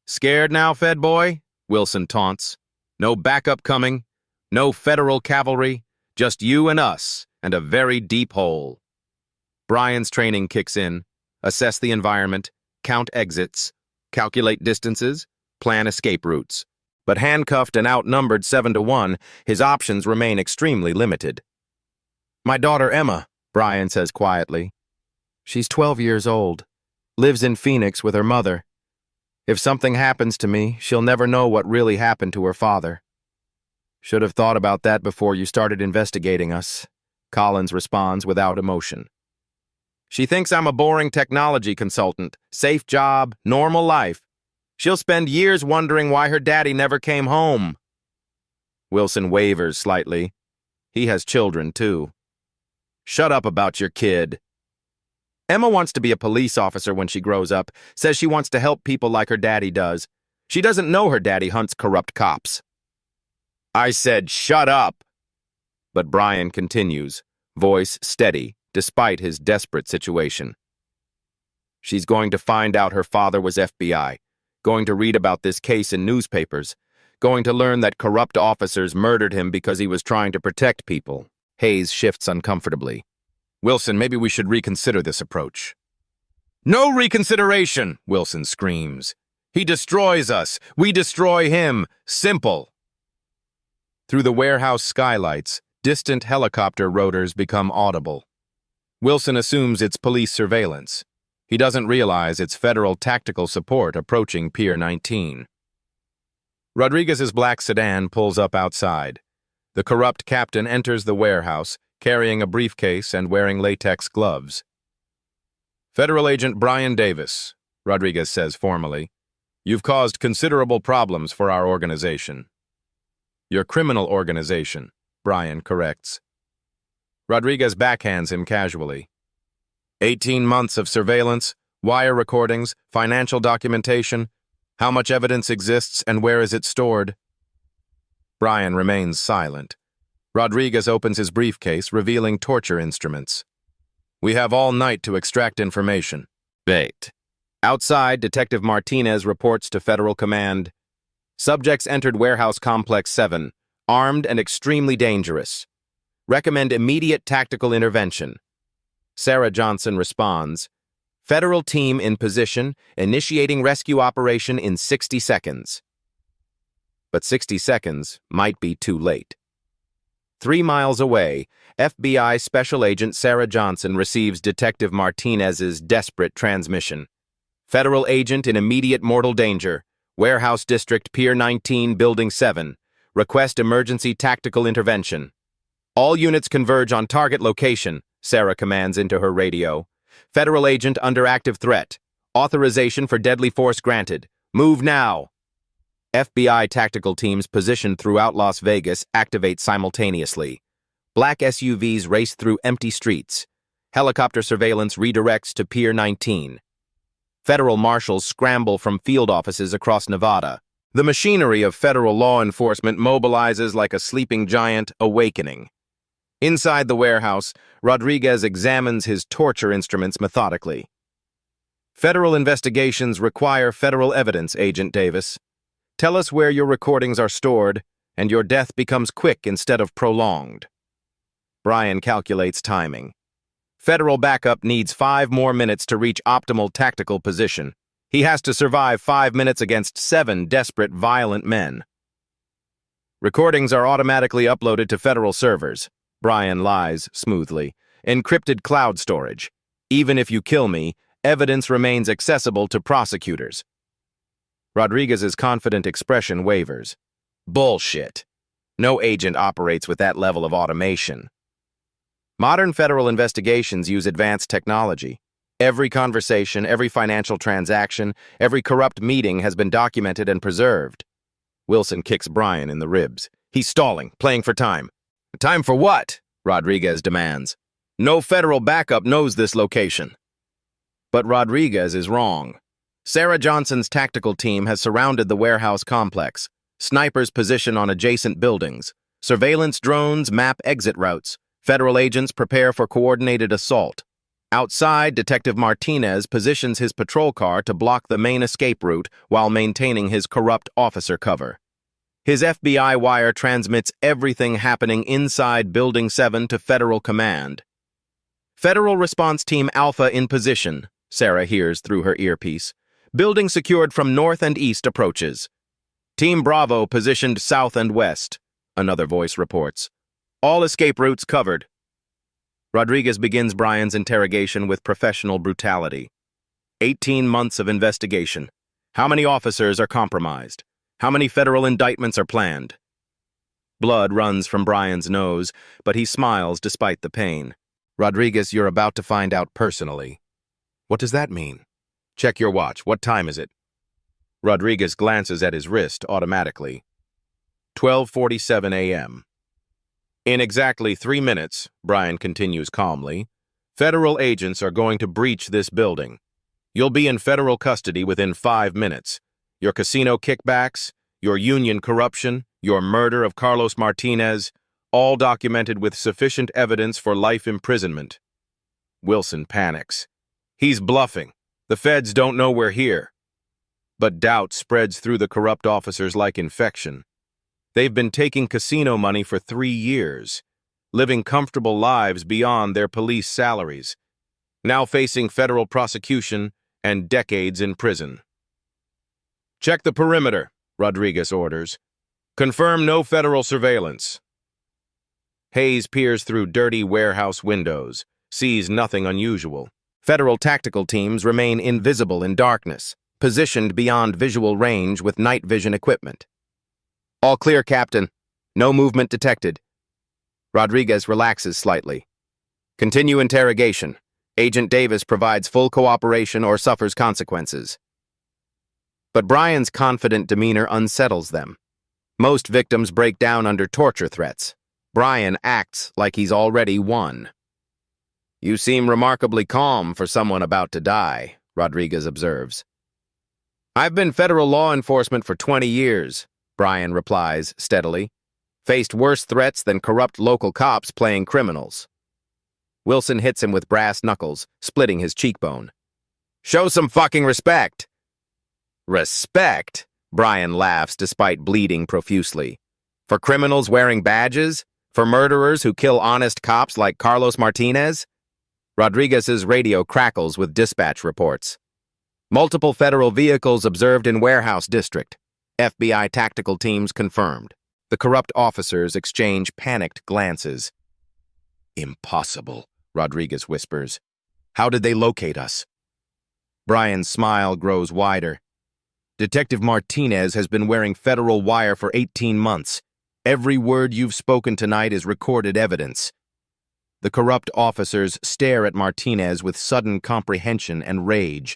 Scared now, Fed boy? Wilson taunts. No backup coming. No federal cavalry. Just you and us, and a very deep hole. Brian's training kicks in. Assess the environment, count exits, calculate distances, plan escape routes. But handcuffed and outnumbered 7-1, his options remain extremely limited. My daughter Emma, Brian says quietly. She's 12 years old, lives in Phoenix with her mother. If something happens to me, she'll never know what really happened to her father. Should have thought about that before you started investigating us, Collins responds without emotion. She thinks I'm a boring technology consultant, safe job, normal life. She'll spend years wondering why her daddy never came home. Wilson wavers slightly. He has children, too. Shut up about your kid. Emma wants to be a police officer when she grows up, says she wants to help people like her daddy does. She doesn't know her daddy hunts corrupt cops. I said shut up. But Brian continues, voice steady, despite his desperate situation. She's going to find out her father was FBI. Going to read about this case in newspapers, going to learn that corrupt officers murdered him because he was trying to protect people. Hayes shifts uncomfortably. Wilson, maybe we should reconsider this approach. No reconsideration, Wilson screams. He destroys us. We destroy him. Simple. Through the warehouse skylights, distant helicopter rotors become audible. Wilson assumes it's police surveillance. He doesn't realize it's federal tactical support approaching Pier 19. Rodriguez's black sedan pulls up outside. The corrupt captain enters the warehouse, carrying a briefcase and wearing latex gloves. "Federal Agent Brian Davis," Rodriguez says formally, "you've caused considerable problems for our organization." "Your criminal organization," Brian corrects. Rodriguez backhands him casually. 18 months of surveillance, wire recordings, financial documentation. How much evidence exists and where is it stored? Brian remains silent. Rodriguez opens his briefcase, revealing torture instruments. "We have all night to extract information." Bait. Outside, Detective Martinez reports to Federal Command. "Subjects entered Warehouse Complex 7, armed and extremely dangerous. Recommend immediate tactical intervention." Sarah Johnson responds, "Federal team in position, initiating rescue operation in 60 seconds. But 60 seconds might be too late. 3 miles away, FBI Special Agent Sarah Johnson receives Detective Martinez's desperate transmission. "Federal agent in immediate mortal danger. Warehouse District, Pier 19, Building 7. Request emergency tactical intervention." "All units converge on target location," Sarah commands into her radio. "Federal agent under active threat. Authorization for deadly force granted. Move now." FBI tactical teams positioned throughout Las Vegas activate simultaneously. Black SUVs race through empty streets. Helicopter surveillance redirects to Pier 19. Federal marshals scramble from field offices across Nevada. The machinery of federal law enforcement mobilizes like a sleeping giant awakening. Inside the warehouse, Rodriguez examines his torture instruments methodically. "Federal investigations require federal evidence, Agent Davis. Tell us where your recordings are stored, and your death becomes quick instead of prolonged." Brian calculates timing. Federal backup needs 5 more minutes to reach optimal tactical position. He has to survive 5 minutes against 7 desperate, violent men. "Recordings are automatically uploaded to federal servers," Brian lies smoothly. "Encrypted cloud storage. Even if you kill me, evidence remains accessible to prosecutors." Rodriguez's confident expression wavers. "Bullshit. No agent operates with that level of automation." Modern federal investigations use advanced technology. Every conversation, every financial transaction, every corrupt meeting has been documented and preserved. Wilson kicks Brian in the ribs. "He's stalling, playing for time." "Time for what?" Rodriguez demands. "No federal backup knows this location." But Rodriguez is wrong. Sarah Johnson's tactical team has surrounded the warehouse complex. Snipers position on adjacent buildings. Surveillance drones map exit routes. Federal agents prepare for coordinated assault. Outside, Detective Martinez positions his patrol car to block the main escape route while maintaining his corrupt officer cover. His FBI wire transmits everything happening inside Building 7 to Federal Command. "Federal Response Team Alpha in position," Sarah hears through her earpiece. "Building secured from north and east approaches. Team Bravo positioned south and west," another voice reports. "All escape routes covered." Rodriguez begins Brian's interrogation with professional brutality. 18 months of investigation. How many officers are compromised? How many federal indictments are planned? Blood runs from Brian's nose, but he smiles despite the pain. "Rodriguez, you're about to find out personally." "What does that mean?" "Check your watch. What time is it?" Rodriguez glances at his wrist automatically. 12:47 a.m. "In exactly 3 minutes," Brian continues calmly, "federal agents are going to breach this building. You'll be in federal custody within 5 minutes. Your casino kickbacks, your union corruption, your murder of Carlos Martinez, all documented with sufficient evidence for life imprisonment." Wilson panics. He's bluffing. The feds don't know we're here. But doubt spreads through the corrupt officers like infection. They've been taking casino money for 3 years, living comfortable lives beyond their police salaries, now facing federal prosecution and decades in prison. "Check the perimeter," Rodriguez orders. "Confirm no federal surveillance." Hayes peers through dirty warehouse windows, sees nothing unusual. Federal tactical teams remain invisible in darkness, positioned beyond visual range with night vision equipment. All clear, Captain. No movement detected. Rodriguez relaxes slightly. Continue interrogation. Agent Davis provides full cooperation or suffers consequences. But Brian's confident demeanor unsettles them. Most victims break down under torture threats. Brian acts like he's already won. You seem remarkably calm for someone about to die, Rodriguez observes. I've been federal law enforcement for 20 years, Brian replies steadily. Faced worse threats than corrupt local cops playing criminals. Wilson hits him with brass knuckles, splitting his cheekbone. Show some fucking respect. Respect? Brian laughs despite bleeding profusely. For criminals wearing badges? For murderers who kill honest cops like Carlos Martinez? Rodriguez's radio crackles with dispatch reports. Multiple federal vehicles observed in warehouse district. FBI tactical teams confirmed. The corrupt officers exchange panicked glances. Impossible, Rodriguez whispers. How did they locate us? Brian's smile grows wider. Detective Martinez has been wearing federal wire for 18 months. Every word you've spoken tonight is recorded evidence. The corrupt officers stare at Martinez with sudden comprehension and rage.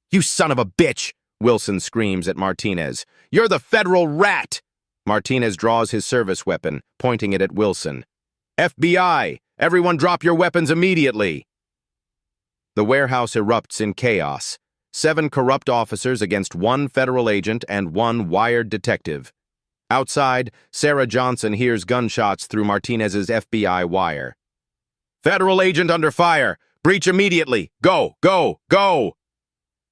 You son of a bitch! Wilson screams at Martinez. You're the federal rat! Martinez draws his service weapon, pointing it at Wilson. FBI! Everyone drop your weapons immediately! The warehouse erupts in chaos. 7 corrupt officers against 1 federal agent and 1 wired detective. Outside, Sarah Johnson hears gunshots through Martinez's FBI wire. Federal agent under fire! Breach immediately! Go! Go! Go!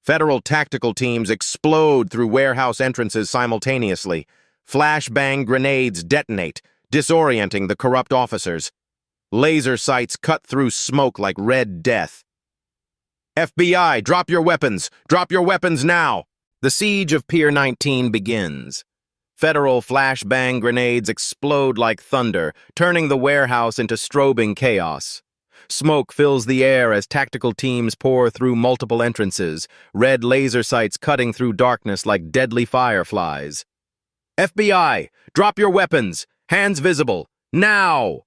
Federal tactical teams explode through warehouse entrances simultaneously. Flashbang grenades detonate, disorienting the corrupt officers. Laser sights cut through smoke like red death. FBI, drop your weapons! Drop your weapons now! The siege of Pier 19 begins. Federal flashbang grenades explode like thunder, turning the warehouse into strobing chaos. Smoke fills the air as tactical teams pour through multiple entrances, red laser sights cutting through darkness like deadly fireflies. FBI, drop your weapons! Hands visible! Now!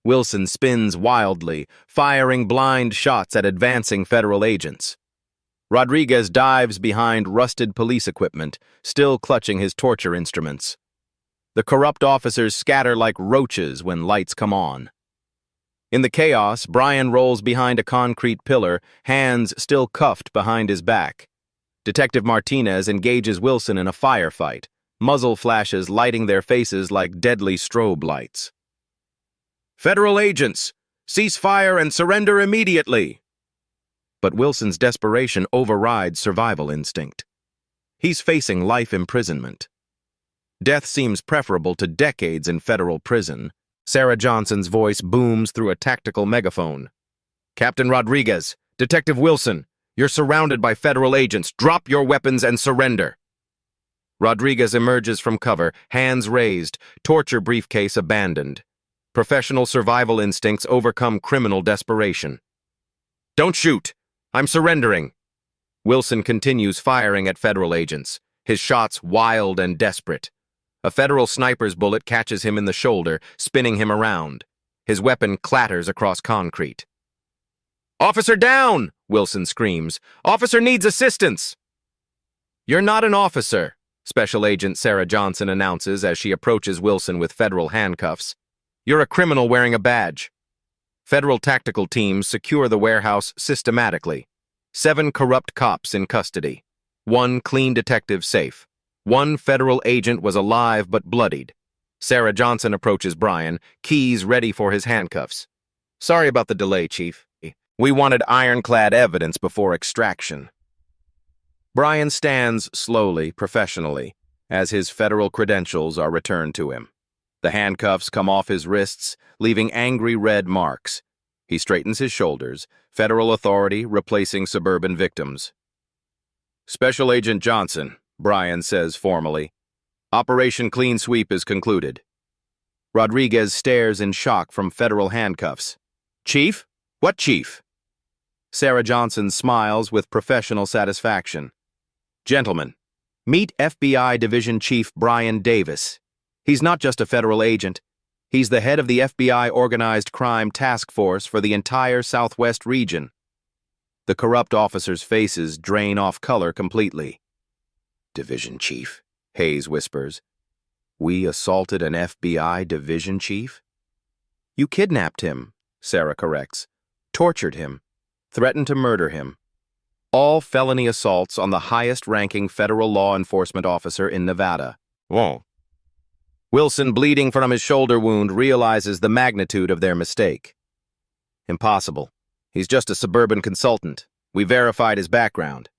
Wilson spins wildly, firing blind shots at advancing federal agents. Rodriguez dives behind rusted police equipment, still clutching his torture instruments. The corrupt officers scatter like roaches when lights come on. In the chaos, Brian rolls behind a concrete pillar, hands still cuffed behind his back. Detective Martinez engages Wilson in a firefight, muzzle flashes lighting their faces like deadly strobe lights. Federal agents, cease fire and surrender immediately! But Wilson's desperation overrides survival instinct. He's facing life imprisonment. Death seems preferable to decades in federal prison. Sarah Johnson's voice booms through a tactical megaphone. Captain Rodriguez, Detective Wilson, you're surrounded by federal agents. Drop your weapons and surrender. Rodriguez emerges from cover, hands raised, torture briefcase abandoned. Professional survival instincts overcome criminal desperation. Don't shoot! I'm surrendering! Wilson continues firing at federal agents, his shots wild and desperate. A federal sniper's bullet catches him in the shoulder, spinning him around. His weapon clatters across concrete. Officer down! Wilson screams. Officer needs assistance! You're not an officer, Special Agent Sarah Johnson announces as she approaches Wilson with federal handcuffs. You're a criminal wearing a badge. Federal tactical teams secure the warehouse systematically. 7 corrupt cops in custody. 1 clean detective safe. 1 federal agent was alive but bloodied. Sarah Johnson approaches Brian, keys ready for his handcuffs. Sorry about the delay, Chief. We wanted ironclad evidence before extraction. Brian stands slowly, professionally, as his federal credentials are returned to him. The handcuffs come off his wrists, leaving angry red marks. He straightens his shoulders, federal authority replacing suburban victims. Special Agent Johnson, Brian says formally. Operation Clean Sweep is concluded. Rodriguez stares in shock from federal handcuffs. Chief? What chief? Sarah Johnson smiles with professional satisfaction. Gentlemen, meet FBI Division Chief Brian Davis. He's not just a federal agent. He's the head of the FBI Organized Crime Task Force for the entire Southwest region. The corrupt officers' faces drain off color completely. "Division Chief," Hayes whispers. "We assaulted an FBI division chief?" "You kidnapped him," Sarah corrects. "Tortured him. Threatened to murder him. All felony assaults on the highest-ranking federal law enforcement officer in Nevada." Whoa. Wilson, bleeding from his shoulder wound, realizes the magnitude of their mistake. "Impossible. He's just a suburban consultant. We verified his background."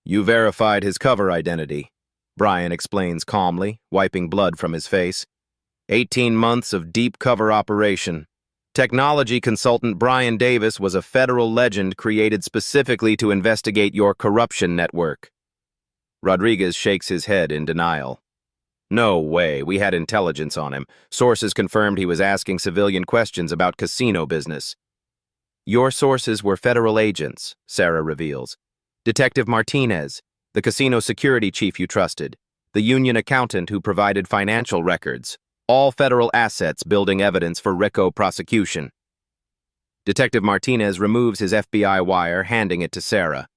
"You verified his cover identity," Brian explains calmly, wiping blood from his face. 18 months of deep cover operation. Technology consultant Brian Davis was a federal legend created specifically to investigate your corruption network. Rodriguez shakes his head in denial. "No way, we had intelligence on him. Sources confirmed he was asking civilian questions about casino business." "Your sources were federal agents," Sarah reveals. "Detective Martinez, the casino security chief you trusted, the union accountant who provided financial records, all federal assets building evidence for RICO prosecution." Detective Martinez removes his FBI wire, handing it to Sarah.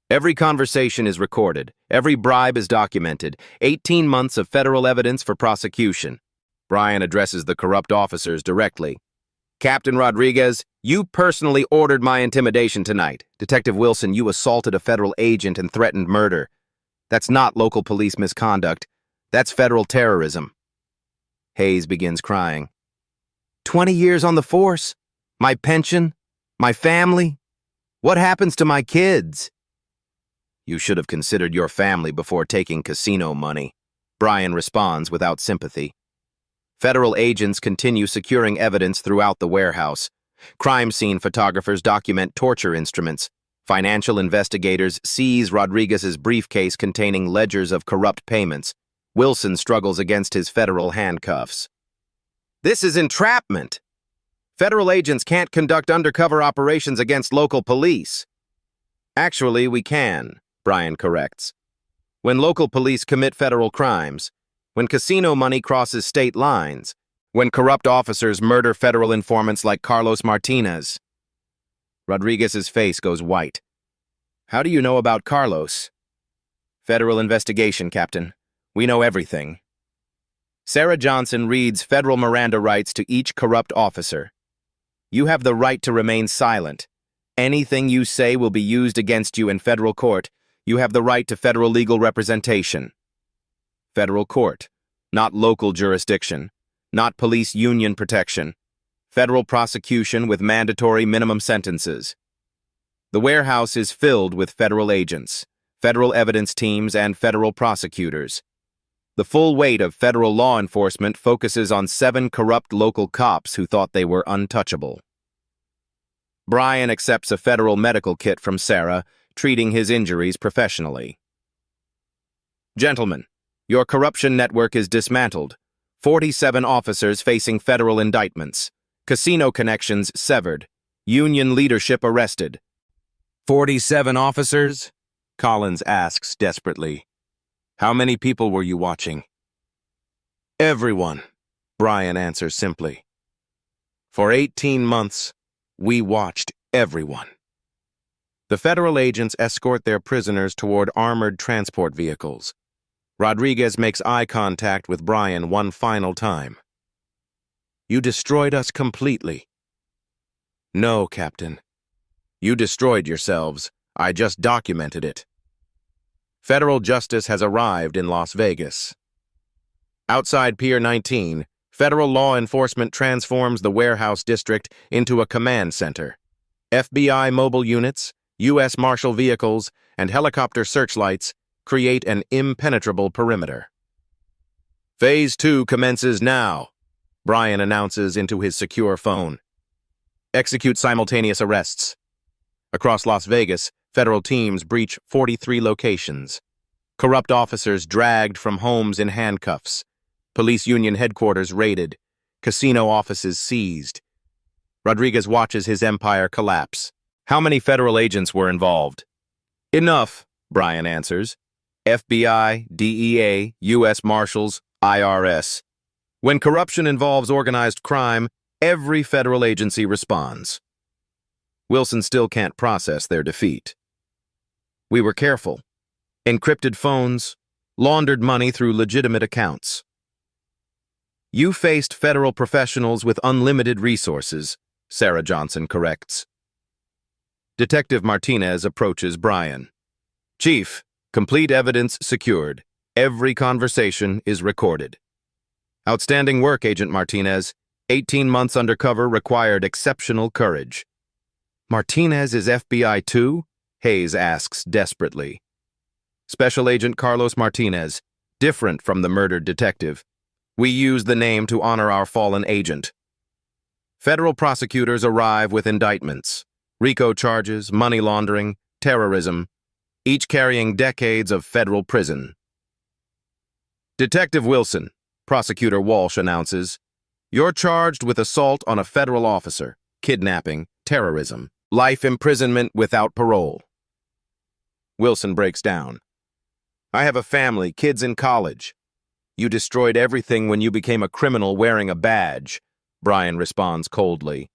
"Every conversation is recorded. Every bribe is documented. 18 months of federal evidence for prosecution." Brian addresses the corrupt officers directly. "Captain Rodriguez, you personally ordered my intimidation tonight. Detective Wilson, you assaulted a federal agent and threatened murder. That's not local police misconduct. That's federal terrorism." Hayes begins crying. 20 years on the force? My pension? My family? What happens to my kids?" "You should have considered your family before taking casino money," Brian responds without sympathy. Federal agents continue securing evidence throughout the warehouse. Crime scene photographers document torture instruments. Financial investigators seize Rodriguez's briefcase containing ledgers of corrupt payments. Wilson struggles against his federal handcuffs. "This is entrapment. Federal agents can't conduct undercover operations against local police." "Actually, we can," Brian corrects. "When local police commit federal crimes, when casino money crosses state lines, when corrupt officers murder federal informants like Carlos Martinez." Rodriguez's face goes white. "How do you know about Carlos?" "Federal investigation, Captain. We know everything." Sarah Johnson reads federal Miranda rights to each corrupt officer. "You have the right to remain silent. Anything you say will be used against you in federal court. You have the right to federal legal representation." Federal court, not local jurisdiction, not police union protection. Federal prosecution with mandatory minimum sentences. The warehouse is filled with federal agents, federal evidence teams, and federal prosecutors. The full weight of federal law enforcement focuses on 7 corrupt local cops who thought they were untouchable. Brian accepts a federal medical kit from Sarah, treating his injuries professionally. "Gentlemen, your corruption network is dismantled. 47 officers facing federal indictments. Casino connections severed. Union leadership arrested." 47 officers? Collins asks desperately. "How many people were you watching?" "Everyone," Brian answers simply. "For 18 months, we watched everyone." The federal agents escort their prisoners toward armored transport vehicles. Rodriguez makes eye contact with Brian one final time. "You destroyed us completely." "No, Captain. You destroyed yourselves. I just documented it." Federal justice has arrived in Las Vegas. Outside Pier 19, federal law enforcement transforms the warehouse district into a command center. FBI mobile units, U.S. Marshal vehicles, and helicopter searchlights create an impenetrable perimeter. "Phase 2 commences now," Brian announces into his secure phone. "Execute simultaneous arrests." Across Las Vegas, federal teams breach 43 locations. Corrupt officers dragged from homes in handcuffs. Police union headquarters raided. Casino offices seized. Rodriguez watches his empire collapse. "How many federal agents were involved?" "Enough," Brian answers. "FBI, DEA, U.S. Marshals, IRS. When corruption involves organized crime, every federal agency responds. Wilson still can't process their defeat. We were careful. Encrypted phones, laundered money through legitimate accounts. You faced federal professionals with unlimited resources, Sarah Johnson corrects. Detective Martinez approaches Brian. Chief, complete evidence secured. Every conversation is recorded. Outstanding work, Agent Martinez. 18 months undercover required exceptional courage. Martinez is FBI too? Hayes asks desperately. Special Agent Carlos Martinez, different from the murdered detective. We use the name to honor our fallen agent. Federal prosecutors arrive with indictments. RICO charges, money laundering, terrorism, each carrying decades of federal prison. Detective Wilson, Prosecutor Walsh announces, you're charged with assault on a federal officer, kidnapping, terrorism, life imprisonment without parole. Wilson breaks down. I have a family, kids in college. You destroyed everything when you became a criminal wearing a badge, Brian responds coldly.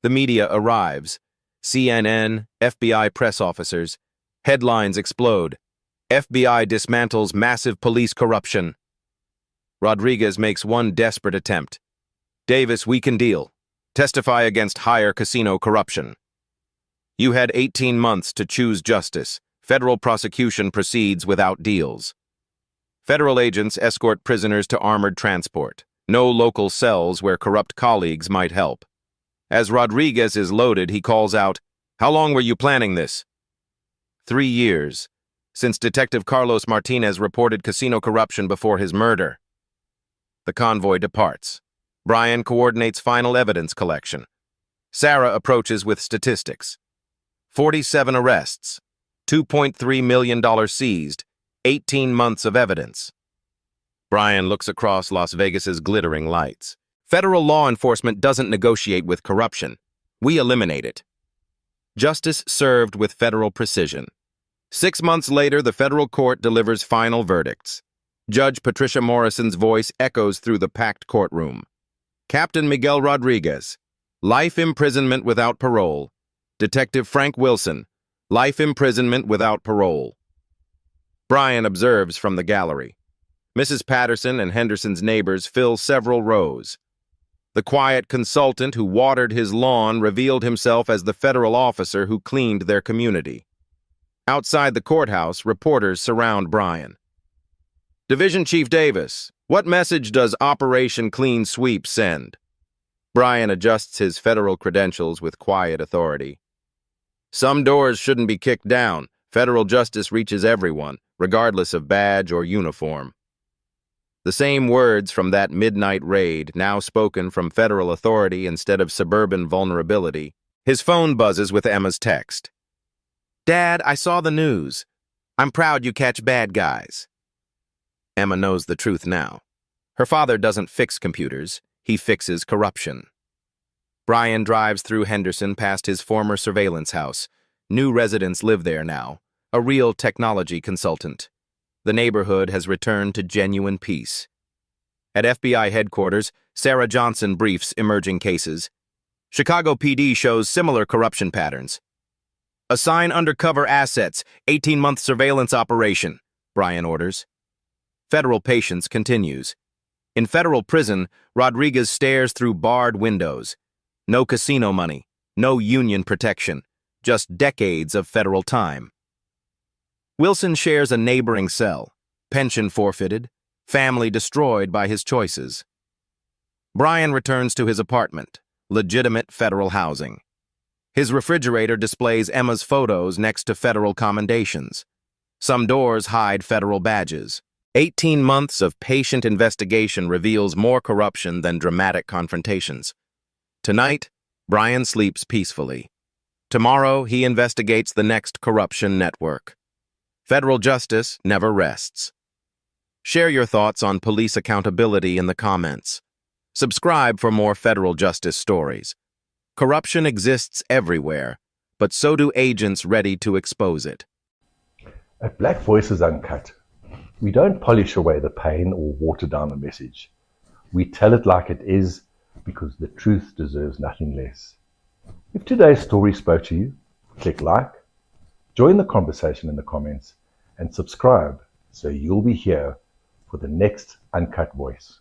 The media arrives. CNN, FBI press officers. Headlines explode. FBI dismantles massive police corruption. Rodriguez makes one desperate attempt. Davis, we can deal. Testify against higher casino corruption. You had 18 months to choose justice. Federal prosecution proceeds without deals. Federal agents escort prisoners to armored transport. No local cells where corrupt colleagues might help. As Rodriguez is loaded, he calls out, how long were you planning this? 3 years, since Detective Carlos Martinez reported casino corruption before his murder. The convoy departs. Brian coordinates final evidence collection. Sarah approaches with statistics. 47 arrests, $2.3 million seized, 18 months of evidence. Brian looks across Las Vegas's glittering lights. Federal law enforcement doesn't negotiate with corruption. We eliminate it. Justice served with federal precision. 6 months later, the federal court delivers final verdicts. Judge Patricia Morrison's voice echoes through the packed courtroom. Captain Miguel Rodriguez, life imprisonment without parole. Detective Frank Wilson, life imprisonment without parole. Brian observes from the gallery. Mrs. Patterson and Henderson's neighbors fill several rows. The quiet consultant who watered his lawn revealed himself as the federal officer who cleaned their community. Outside the courthouse, reporters surround Brian. Division Chief Davis, what message does Operation Clean Sweep send? Brian adjusts his federal credentials with quiet authority. Some doors shouldn't be kicked down. Federal justice reaches everyone, regardless of badge or uniform. The same words from that midnight raid, now spoken from federal authority instead of suburban vulnerability. His phone buzzes with Emma's text. Dad, I saw the news. I'm proud you catch bad guys. Emma knows the truth now. Her father doesn't fix computers, he fixes corruption. Brian drives through Henderson past his former surveillance house. New residents live there now, a real technology consultant. The neighborhood has returned to genuine peace. At FBI headquarters, Sarah Johnson briefs emerging cases. Chicago PD shows similar corruption patterns. Assign undercover assets, 18-month surveillance operation, Brian orders. Federal patience continues. In federal prison, Rodriguez stares through barred windows. No casino money, no union protection, just decades of federal time. Wilson shares a neighboring cell, pension forfeited, family destroyed by his choices. Brian returns to his apartment, legitimate federal housing. His refrigerator displays Emma's photos next to federal commendations. Some doors hide federal badges. 18 months of patient investigation reveals more corruption than dramatic confrontations. Tonight, Brian sleeps peacefully. Tomorrow, he investigates the next corruption network. Federal justice never rests. Share your thoughts on police accountability in the comments. Subscribe for more federal justice stories. Corruption exists everywhere, but so do agents ready to expose it. At Black Voices Uncut, We don't polish away the pain or water down the message. We tell it like it is because the truth deserves nothing less. If today's story spoke to you, click like, join the conversation in the comments, and subscribe so you'll be here for the next Uncut Voice.